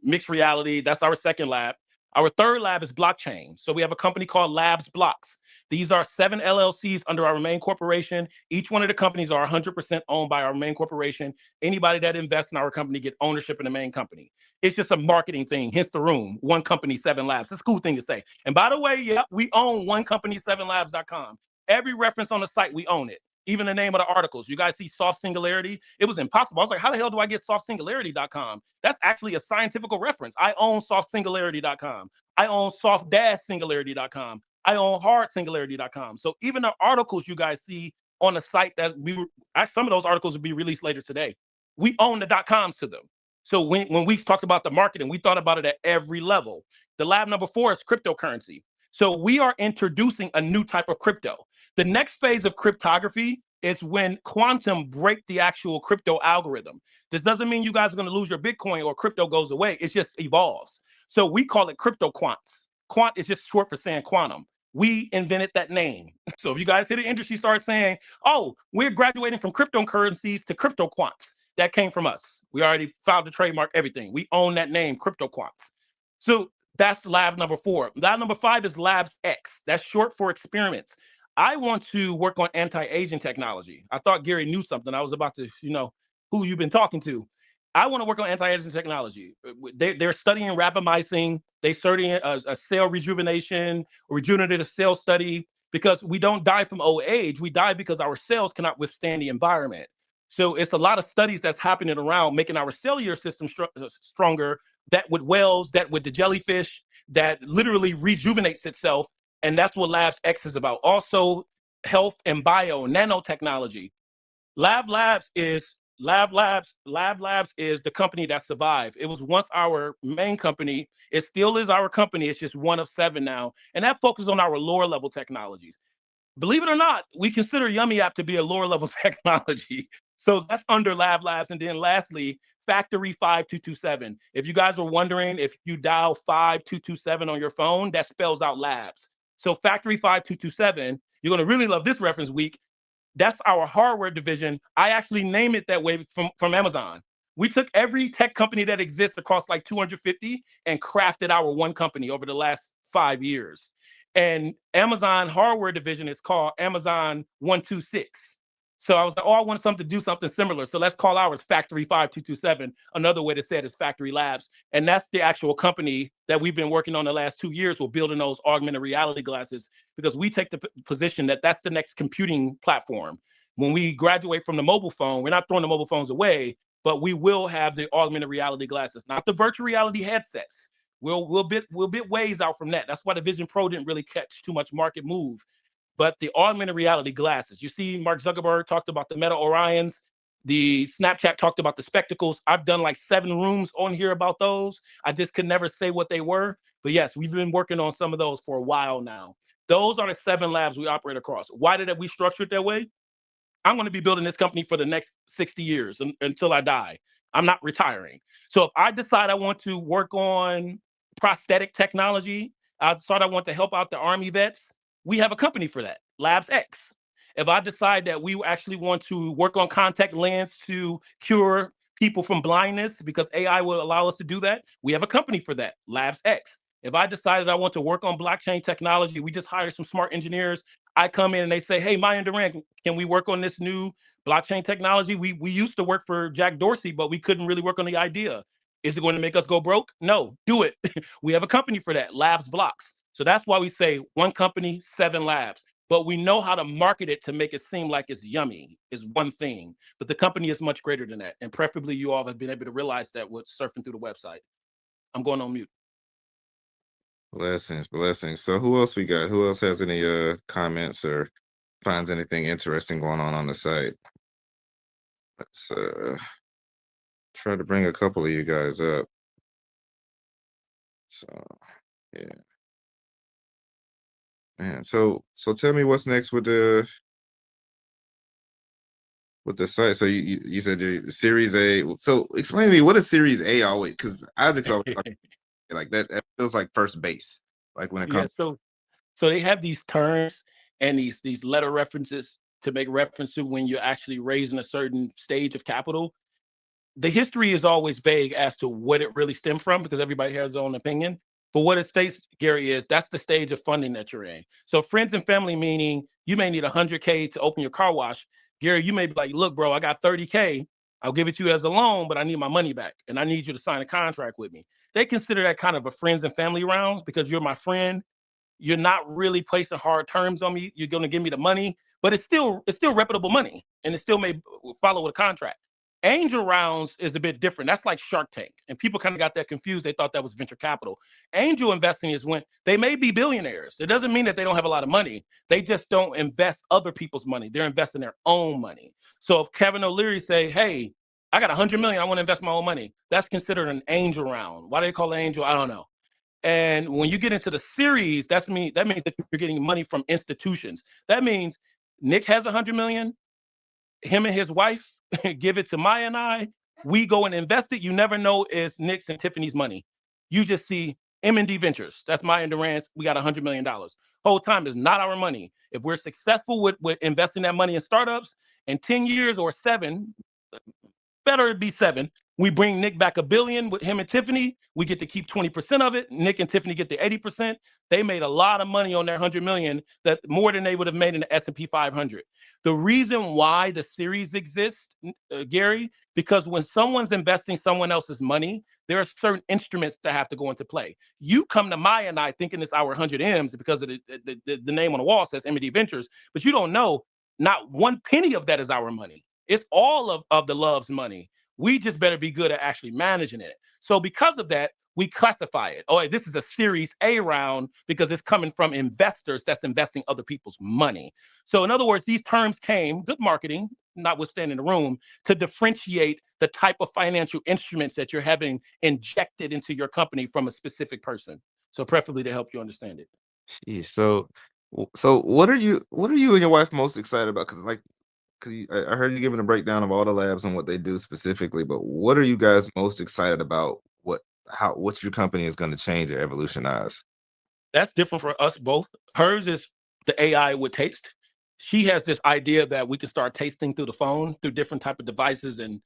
C: mixed reality. That's our second lab. Our third lab is blockchain. So we have a company called Labs Blocks. These are 7 LLCs under our main corporation. Each one of the companies are 100% owned by our main corporation. Anybody that invests in our company get ownership in the main company. It's just a marketing thing. Hence the room. One company, 7 labs. It's a cool thing to say. And by the way, yeah, we own one company, 7labs.com. Every reference on the site, we own it. Even the name of the articles. You guys see Soft Singularity? It was impossible. I was like, how the hell do I get softsingularity.com? That's actually a scientific reference. I own softsingularity.com. I own soft-singularity.com. I own hardsingularity.com. So even the articles you guys see on the site that some of those articles will be released later today. We own the .coms to them. So when we talked about the marketing, we thought about it at every level. The lab number 4 is cryptocurrency. So we are introducing a new type of crypto. The next phase of cryptography is when quantum break the actual crypto algorithm. This doesn't mean you guys are going to lose your Bitcoin or crypto goes away. It just evolves. So we call it crypto quants. Quant is just short for saying quantum. We invented that name. So if you guys hear the industry start saying, oh, we're graduating from cryptocurrencies to crypto quants, that came from us. We already filed the trademark, everything. We own that name, crypto quants. So that's lab number 4. Lab number 5 is Labs X. That's short for experiments. I want to work on anti-aging technology. I thought Gary knew something. I was about to, who you've been talking to. I want to work on anti-aging technology. They're studying rapamycin. They're studying a cell rejuvenation, regenerative cell study, because we don't die from old age. We die because our cells cannot withstand the environment. So it's a lot of studies that's happening around making our cellular system stronger, that with whales, that with the jellyfish, that literally rejuvenates itself. And that's what Labs X is about. Also, health and bio, nanotechnology. Lab Labs is the company that survived. It was once our main company. It still is our company. It's just one of 7 now. And that focuses on our lower level technologies. Believe it or not, we consider Yummy App to be a lower level technology. So that's under Labs. And then lastly, Factory 5227. If you guys are wondering, if you dial 5227 on your phone, that spells out labs. So Factory 5227, you're going to really love this reference week. That's our hardware division. I actually name it that way from Amazon. We took every tech company that exists across like 250 and crafted our one company over the last 5 years. And Amazon hardware division is called Amazon 126. So I was like, oh, I want something to do something similar. So let's call ours Factory 5227. Another way to say it is Factory Labs. And that's the actual company that we've been working on the last 2 years. We're building those augmented reality glasses because we take the position that that's the next computing platform. When we graduate from the mobile phone, we're not throwing the mobile phones away, but we will have the augmented reality glasses, not the virtual reality headsets. We'll bit ways out from that. That's why the Vision Pro didn't really catch too much market move. But the augmented reality glasses, you see Mark Zuckerberg talked about the Meta Orions, the Snapchat talked about the spectacles. I've done like 7 rooms on here about those. I just could never say what they were. But yes, we've been working on some of those for a while now. Those are the 7 labs we operate across. Why did we structure it that way? I'm going to be building this company for the next 60 years until I die. I'm not retiring. So if I decide I want to work on prosthetic technology, I thought I want to help out the Army vets, we have a company for that, Labs X. If I decide that we actually want to work on contact lens to cure people from blindness because AI will allow us to do that, we have a company for that, Labs X. If I decided I want to work on blockchain technology, we just hire some smart engineers. I come in and they say, hey, Maya and Durant, can we work on this new blockchain technology? We used to work for Jack Dorsey, but we couldn't really work on the idea. Is it going to make us go broke? No, do it. We have a company for that, Labs Blocks. So that's why we say 1 company, 7 labs. But we know how to market it to make it seem like it's yummy, is one thing. But the company is much greater than that. And preferably you all have been able to realize that with surfing through the website. I'm going on mute.
D: Blessings. So who else we got? Who else has any comments or finds anything interesting going on the site? Let's try to bring a couple of you guys up. So yeah. Man, so tell me what's next with the site. So you said your Series A. So explain to me, what is Series A always? Because Isaac's always talking like that. That feels like first base. Like when it comes.
C: Yeah, so they have these terms and these letter references to make reference to when you're actually raising a certain stage of capital. The history is always vague as to what it really stemmed from because everybody has their own opinion. But what it states, Gary, is that's the stage of funding that you're in. So friends and family, meaning you may need $100K to open your car wash. Gary, you may be like, look, bro, I got $30K. I'll give it to you as a loan, but I need my money back. And I need you to sign a contract with me. They consider that kind of a friends and family rounds because you're my friend. You're not really placing hard terms on me. You're going to give me the money, but it's still reputable money, and it still may follow with a contract. Angel rounds is a bit different. That's like Shark Tank, and people kind of got that confused. They thought that was venture capital. Angel investing is when they may be billionaires. It doesn't mean that they don't have a lot of money. They just don't invest other people's money. They're investing their own money. So if Kevin O'Leary say, hey, I got $100 million, I want to invest my own money, that's considered an angel round. Why do they call it angel? I don't know. And when you get into the series, that means that you're getting money from institutions. That means Nick has $100 million. Him and his wife give it to Maya and I. We go and invest it. You never know it's Nick's and Tiffany's money. You just see M&D Ventures. That's Maya and Durant's. We got $100 million. Whole time is not our money. If we're successful with investing that money in startups in 10 years or 7, better it be 7. We bring Nick back $1 billion with him and Tiffany. We get to keep 20% of it. Nick and Tiffany get the 80%. They made a lot of money on their $100 million, that more than they would have made in the S&P 500. The reason why the series exists, Gary, because when someone's investing someone else's money, there are certain instruments that have to go into play. You come to Maya and I thinking it's our 100 M's because of the name on the wall says M&D Ventures, but you don't know, not one penny of that is our money. It's all of the Love's money. We just better be good at actually managing it. So because of that, we classify it. Oh, this is a Series A round because it's coming from investors that's investing other people's money. So in other words, these terms came, good marketing, notwithstanding the room, to differentiate the type of financial instruments that you're having injected into your company from a specific person. So preferably to help you understand it.
D: Jeez, so what are you and your wife most excited about? Because like because I heard you giving a breakdown of all the labs and what they do specifically, but what are you guys most excited about? What your company is going to change or evolutionize?
C: That's different for us both. Hers is the AI with taste. She has this idea that we can start tasting through the phone, through different type of devices and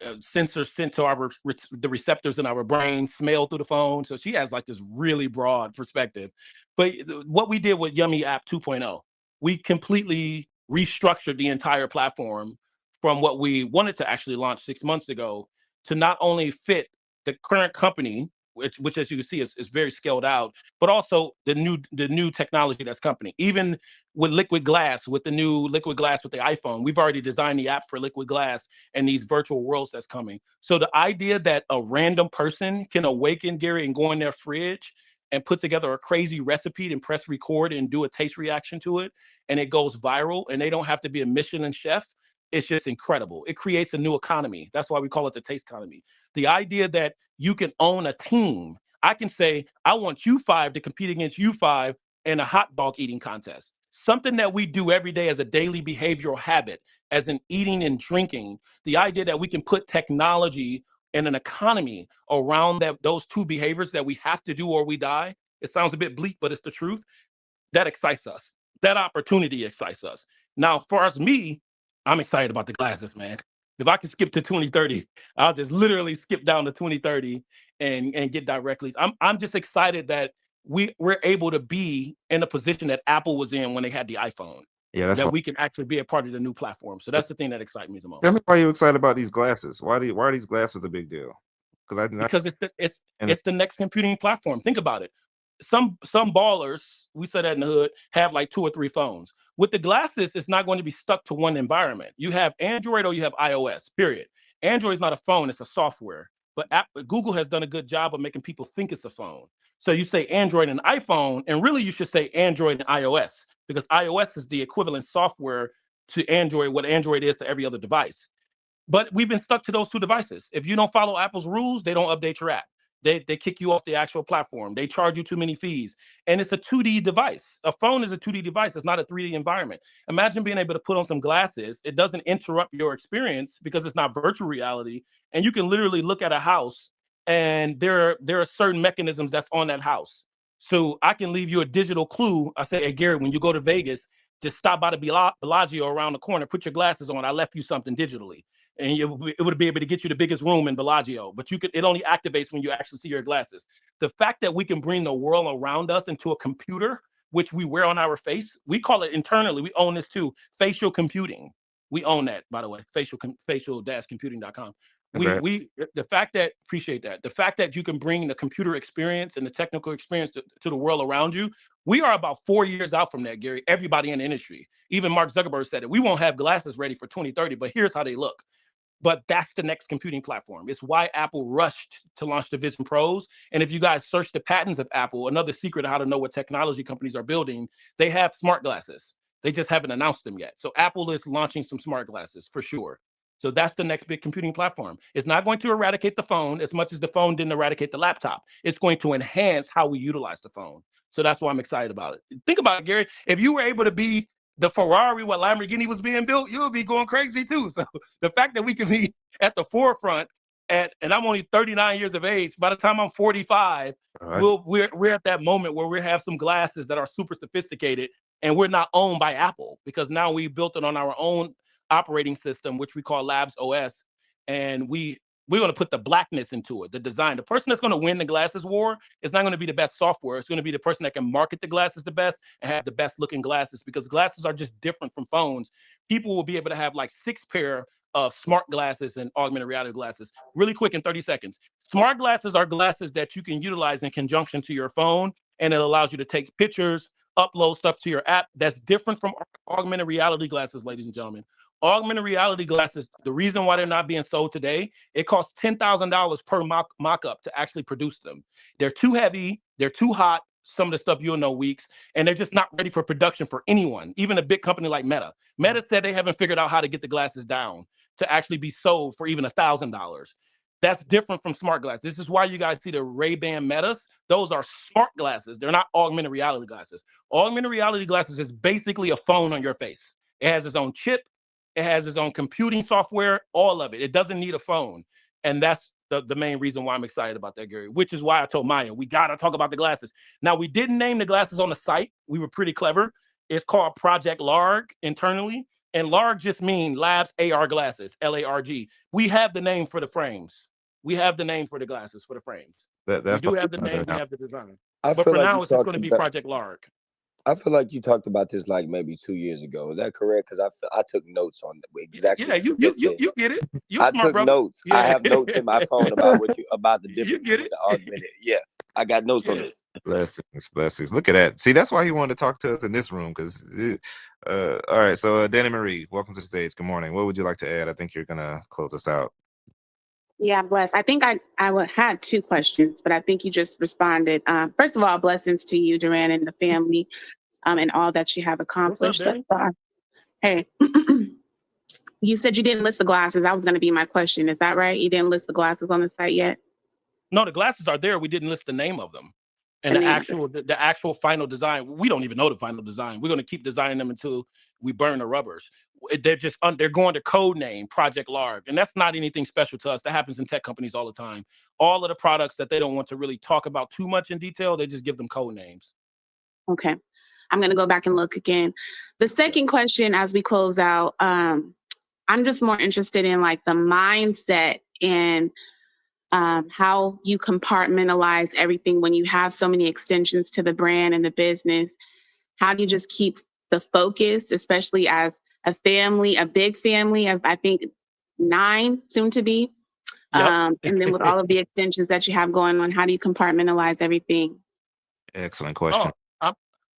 C: sensors sent to the receptors in our brain, smell through the phone. So she has like this really broad perspective. But what we did with Yummy App 2.0, we completely restructured the entire platform from what we wanted to actually launch 6 months ago to not only fit the current company, which as you can see is very scaled out, but also the new technology that's coming. Even with Liquid Glass, with the new Liquid Glass with the iPhone, we've already designed the app for Liquid Glass and these virtual worlds that's coming. So the idea that a random person can awaken, Gary, and go in their fridge and put together a crazy recipe and press record and do a taste reaction to it, and it goes viral, and they don't have to be a Michelin chef, it's just incredible. It creates a new economy. That's why we call it the taste economy. The idea that you can own a team. I can say, I want you five to compete against you five in a hot dog eating contest. Something that we do every day as a daily behavioral habit, as in eating and drinking. The idea that we can put technology and an economy around those two behaviors that we have to do or we die. It sounds a bit bleak, but it's the truth. That excites us. That opportunity excites us. Now, as far as me, I'm excited about the glasses, man. If I can skip to 2030, I'll just literally skip down to 2030 and get directly. I'm just excited that we're able to be in a position that Apple was in when they had the iPhone.
D: Yeah, that's
C: that we can actually be a part of the new platform. So that's the thing that excites me the most.
D: Tell me why you're excited about these glasses. Why are these glasses a big deal?
C: Because it's the next computing platform. Think about it. Some ballers, we say that in the hood, have like 2 or 3 phones. With the glasses, it's not going to be stuck to one environment. You have Android or you have iOS, period. Android is not a phone, it's a software. But Google has done a good job of making people think it's a phone. So you say Android and iPhone, and really you should say Android and iOS, because iOS is the equivalent software to Android, what Android is to every other device. But we've been stuck to those 2 devices. If you don't follow Apple's rules, they don't update your app. They kick you off the actual platform. They charge you too many fees. And it's a 2D device. A phone is a 2D device. It's not a 3D environment. Imagine being able to put on some glasses. It doesn't interrupt your experience because it's not virtual reality. And you can literally look at a house and there are certain mechanisms that's on that house. So I can leave you a digital clue. I say, hey, Gary, when you go to Vegas, just stop by the Bellagio around the corner, put your glasses on. I left you something digitally. And it would be able to get you the biggest room in Bellagio, but it only activates when you actually see your glasses. The fact that we can bring the world around us into a computer, which we wear on our face, we call it internally, we own this too, facial computing. We own that, by the way, facial-computing.com. The fact that, appreciate that, the fact that you can bring the computer experience and the technical experience to the world around you, we are about 4 years out from that, Gary, everybody in the industry. Even Mark Zuckerberg said it. We won't have glasses ready for 2030, but here's how they look. But that's the next computing platform. It's why Apple rushed to launch the Vision Pros. And if you guys search the patents of Apple, another secret of how to know what technology companies are building, they have smart glasses. They just haven't announced them yet. So Apple is launching some smart glasses for sure. So that's the next big computing platform. It's not going to eradicate the phone as much as the phone didn't eradicate the laptop. It's going to enhance how we utilize the phone. So that's why I'm excited about it. Think about it, Gary. If you were able to be the Ferrari while Lamborghini was being built, you would be going crazy too. So the fact that we can be at the forefront, and I'm only 39 years of age, by the time I'm 45, we're at that moment where we have some glasses that are super sophisticated, and we're not owned by Apple, because now we built it on our own operating system, which we call Labs OS, and we're going to put the blackness into it, the design. The person that's going to win the glasses war is not going to be the best software. It's going to be the person that can market the glasses the best and have the best looking glasses, because glasses are just different from phones. People will be able to have like 6 pair of smart glasses and augmented reality glasses. Really quick, in 30 seconds. Smart glasses are glasses that you can utilize in conjunction to your phone, and it allows you to take pictures, upload stuff to your app. That's different from augmented reality glasses, ladies and gentlemen. Augmented reality glasses, the reason why they're not being sold today, it costs $10,000 per mock-up to actually produce them. They're too heavy, they're too hot, some of the stuff you'll know weeks, and they're just not ready for production for anyone, even a big company like Meta. Meta said they haven't figured out how to get the glasses down to actually be sold for even $1,000. That's different from smart glasses. This is why you guys see the Ray-Ban Metas. Those are smart glasses. They're not augmented reality glasses. Augmented reality glasses is basically a phone on your face. It has its own chip, It has its own computing software, all of it. It doesn't need a phone. And that's the main reason why I'm excited about that, Gary, which is why I told Maya, we got to talk about the glasses. Now, we didn't name the glasses on the site. We were pretty clever. It's called Project Larg internally. And Larg just means Labs AR glasses, LARG. We have the name for the frames. We have the name for the glasses for the frames.
D: That's
C: we do have the name. We have the design.
G: I
C: But
G: feel
C: for
G: like
C: now,
G: you
C: it's just
G: talked
C: going to be
G: about.
C: Project Larg.
G: I feel like you talked about this like maybe 2 years ago. Is that correct? Because I took notes on exactly.
C: Yeah, you get it. You
G: I
C: smart,
G: took
C: brother.
G: notes. I have notes in my phone about the
C: You
G: difference
C: get
G: between
C: it.
G: the augmented. Yeah, I got notes on
C: Yeah.
G: this.
D: Blessings. Look at that. See, that's why he wanted to talk to us in this room. Because, all right. So, Danny Marie, welcome to the stage. Good morning. What would you like to add? I think you're gonna close us out.
I: Yeah, bless. I think I had 2 questions, but I think you just responded. First of all, blessings to you, Duran, and the family, and all that you have accomplished.
C: Danny?
I: Hey, you said you didn't list the glasses. That was going to be my question. Is that right? You didn't list the glasses on the site yet?
C: No, the glasses are there. We didn't list the name of them. And the actual final design, we don't even know the final design. We're going to keep designing them until we burn the rubbers. They're just they're going to code name Project Larg, and that's not anything special to us. That happens in tech companies all the time. All of the products that they don't want to really talk about too much in detail, they just give them code names.
I: Okay, I'm going to go back and look again. The second question, as we close out, I'm just more interested in like the mindset and how you compartmentalize everything when you have so many extensions to the brand and the business. How do you just keep the focus, especially as a family, a big family of, I think, 9 soon to be?
C: Yep.
I: And then with all of the extensions that you have going on, how do you compartmentalize everything?
D: Excellent question.
C: Oh,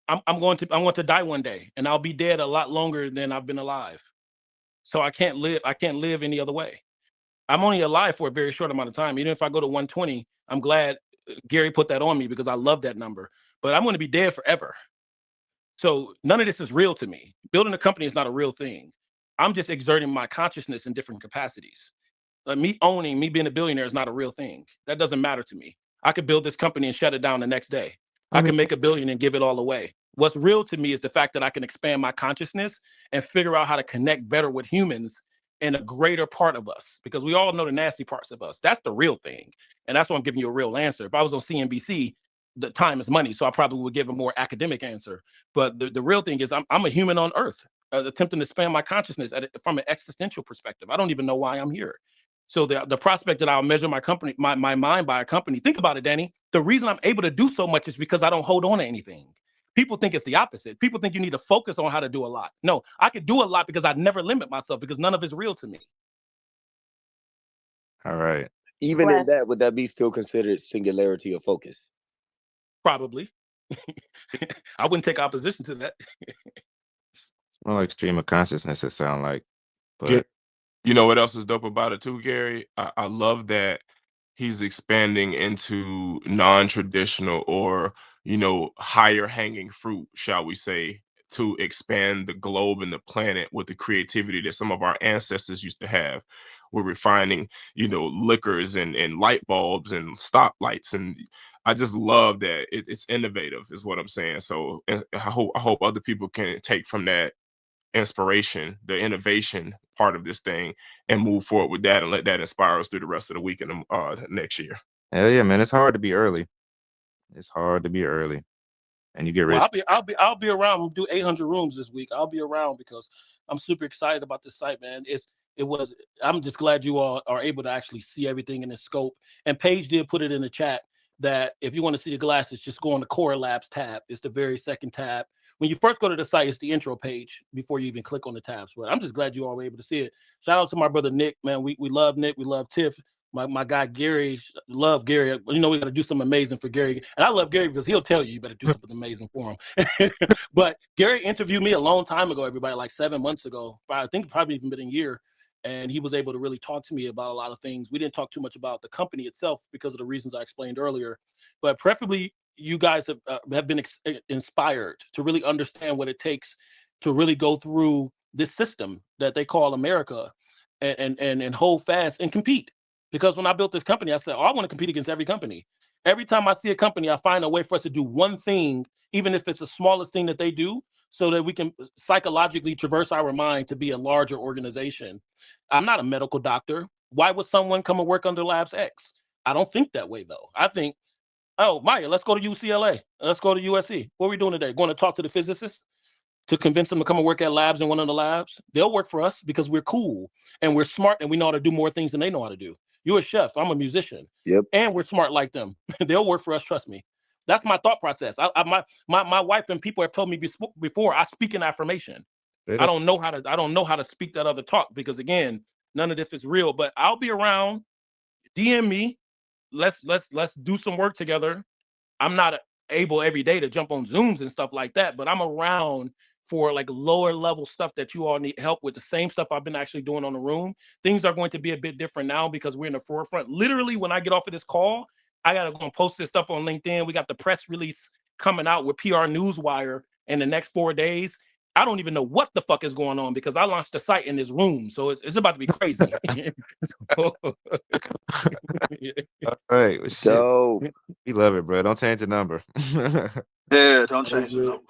C: I'm going to die one day, and I'll be dead a lot longer than I've been alive. So I can't live any other way. I'm only alive for a very short amount of time. Even if I go to 120, I'm glad Gary put that on me because I love that number. But I'm going to be dead forever. So none of this is real to me. Building a company is not a real thing. I'm just exerting my consciousness in different capacities. Me being a billionaire is not a real thing. That doesn't matter to me. I could build this company and shut it down the next day. I can make $1 billion and give it all away. What's real to me is the fact that I can expand my consciousness and figure out how to connect better with humans in a greater part of us, because we all know the nasty parts of us. That's the real thing. And that's why I'm giving you a real answer. If I was on CNBC, the time is money. So I probably would give a more academic answer. But the real thing is I'm a human on earth, attempting to expand my consciousness from an existential perspective. I don't even know why I'm here. So the prospect that I'll measure my company, my mind by a company, think about it, Danny. The reason I'm able to do so much is because I don't hold on to anything. People think it's the opposite. People think you need to focus on how to do a lot. No, I could do a lot because I never limit myself, because none of it's real to me.
D: All right.
G: Even in that, would that be still considered singularity or focus?
C: Probably. I wouldn't take opposition to that.
D: It's more like stream of consciousness, it sounds like. But
J: you know what else is dope about it too, Gary? I love that he's expanding into non-traditional or, higher hanging fruit, shall we say, to expand the globe and the planet with the creativity that some of our ancestors used to have. We're refining, liquors and light bulbs and stoplights. And I just love that it's innovative is what I'm saying. So I hope other people can take from that inspiration, the innovation part of this thing, and move forward with that and let that inspire us through the rest of the week and next year.
D: Hell yeah, man. It's hard to be early. It's hard to be early. And you get rich.
C: Well, I'll be around. We'll do 800 rooms this week. I'll be around because I'm super excited about this site, man. I'm just glad you all are able to actually see everything in its scope. And Paige did put it in the chat that if you want to see the glasses, just go on the Core Labs tab. It's the very second tab. When you first go to the site, it's the intro page before you even click on the tabs. But I'm just glad you all were able to see it. Shout out to my brother Nick, man. We love Nick. We love Tiff. My guy Gary, love Gary. We got to do something amazing for Gary. And I love Gary because he'll tell you better do something amazing for him. But Gary interviewed me a long time ago, everybody, like 7 months ago. I think probably even been a year. And he was able to really talk to me about a lot of things. We didn't talk too much about the company itself because of the reasons I explained earlier. But preferably, you guys have been inspired to really understand what it takes to really go through this system that they call America and hold fast and compete. Because when I built this company, I said, I want to compete against every company. Every time I see a company, I find a way for us to do one thing, even if it's the smallest thing that they do, so that we can psychologically traverse our mind to be a larger organization. I'm not a medical doctor. Why would someone come and work under Labs X? I don't think that way, though. I think, oh, Maya, let's go to UCLA. Let's go to USC. What are we doing today? Going to talk to the physicists to convince them to come and work at labs in one of the labs? They'll work for us because we're cool and we're smart and we know how to do more things than they know how to do. You're a chef. I'm a musician.
G: Yep.
C: And we're smart like them. They'll work for us. Trust me. That's my thought process. My wife and people have told me before, I speak in affirmation. I don't know how to speak that other talk because, again, none of this is real, but I'll be around. DM me. Let's do some work together. I'm not able every day to jump on Zooms and stuff like that, but I'm around for like lower level stuff that you all need help with. The same stuff I've been actually doing on the room. Things are going to be a bit different now because we're in the forefront. Literally, when I get off of this call, I gotta go and post this stuff on LinkedIn. We got the press release coming out with PR Newswire in the next 4 days. I don't even know what the fuck is going on because I launched the site in this room, so it's about to be crazy.
D: All right, well, shit.
G: So
D: We love it, bro. Don't change the number.
E: Yeah, don't change the number.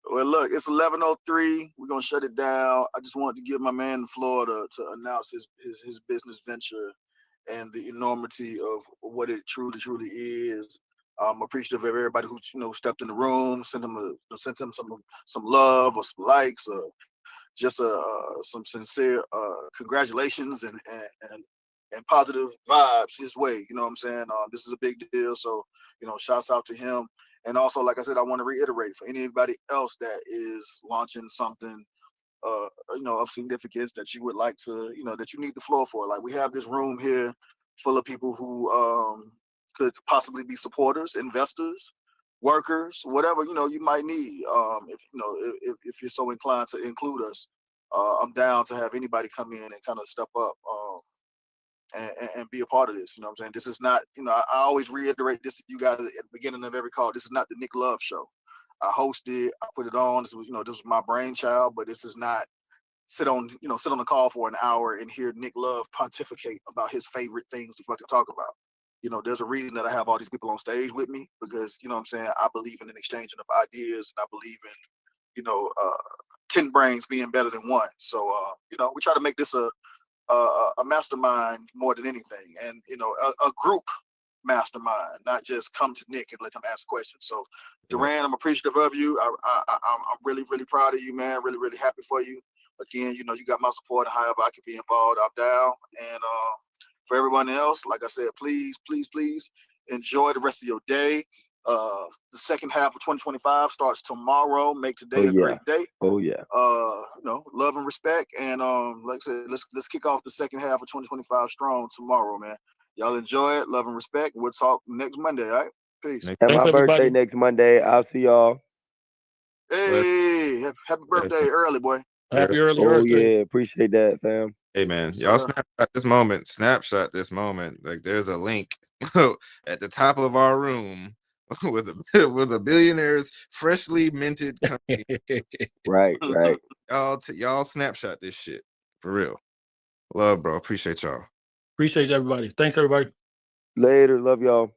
E: Well, look, it's 11:03. We're gonna shut it down. I just wanted to give my man the floor to announce his business venture and the enormity of what it truly is. I'm appreciative of everybody who stepped in the room, sent them some love or some likes or just some sincere congratulations and positive vibes his way. You know what I'm saying? This is a big deal, so shouts out to him. And also, like I said, I want to reiterate for anybody else that is launching something of significance that you would like to, that you need the floor for. Like, we have this room here full of people who could possibly be supporters, investors, workers, whatever you might need. If you're so inclined to include us, I'm down to have anybody come in and kind of step up and be a part of this. You know what I'm saying? This is not, I always reiterate this to you guys at the beginning of every call. This is not the Nick Love Show. I hosted, I put it on. This was my brainchild, but this is not sit on the call for an hour and hear Nick Love pontificate about his favorite things to fucking talk about. There's a reason that I have all these people on stage with me because, what I'm saying, I believe in an exchanging of ideas, and I believe in, 10 brains being better than one. So, we try to make this a mastermind more than anything, and a group mastermind, not just come to Nick and let him ask questions. So, Duran, I'm appreciative of you. I'm really proud of you, man. Really happy for you. Again, you got my support, and however I can be involved, I'm down. And for everyone else, like I said, please enjoy the rest of your day. The second half of 2025 starts tomorrow. Make today a great day.
G: Oh yeah.
E: Love and respect. And like I said, let's kick off the second half of 2025 strong tomorrow, man. Y'all enjoy it. Love and respect. We'll talk next Monday. All right. Peace.
G: And
C: Thanks,
G: my birthday
C: everybody.
G: next Monday. I'll see y'all.
E: Hey, happy birthday early, boy.
C: Happy early
G: Oh
C: birthday.
G: yeah, appreciate that, fam.
D: Hey man, y'all snapshot this moment. Like, there's a link at the top of our room with a billionaire's freshly minted company.
G: Right.
D: Y'all snapshot this shit for real. Love, bro. Appreciate y'all.
C: Appreciate everybody. Thanks, everybody.
G: Later. Love y'all.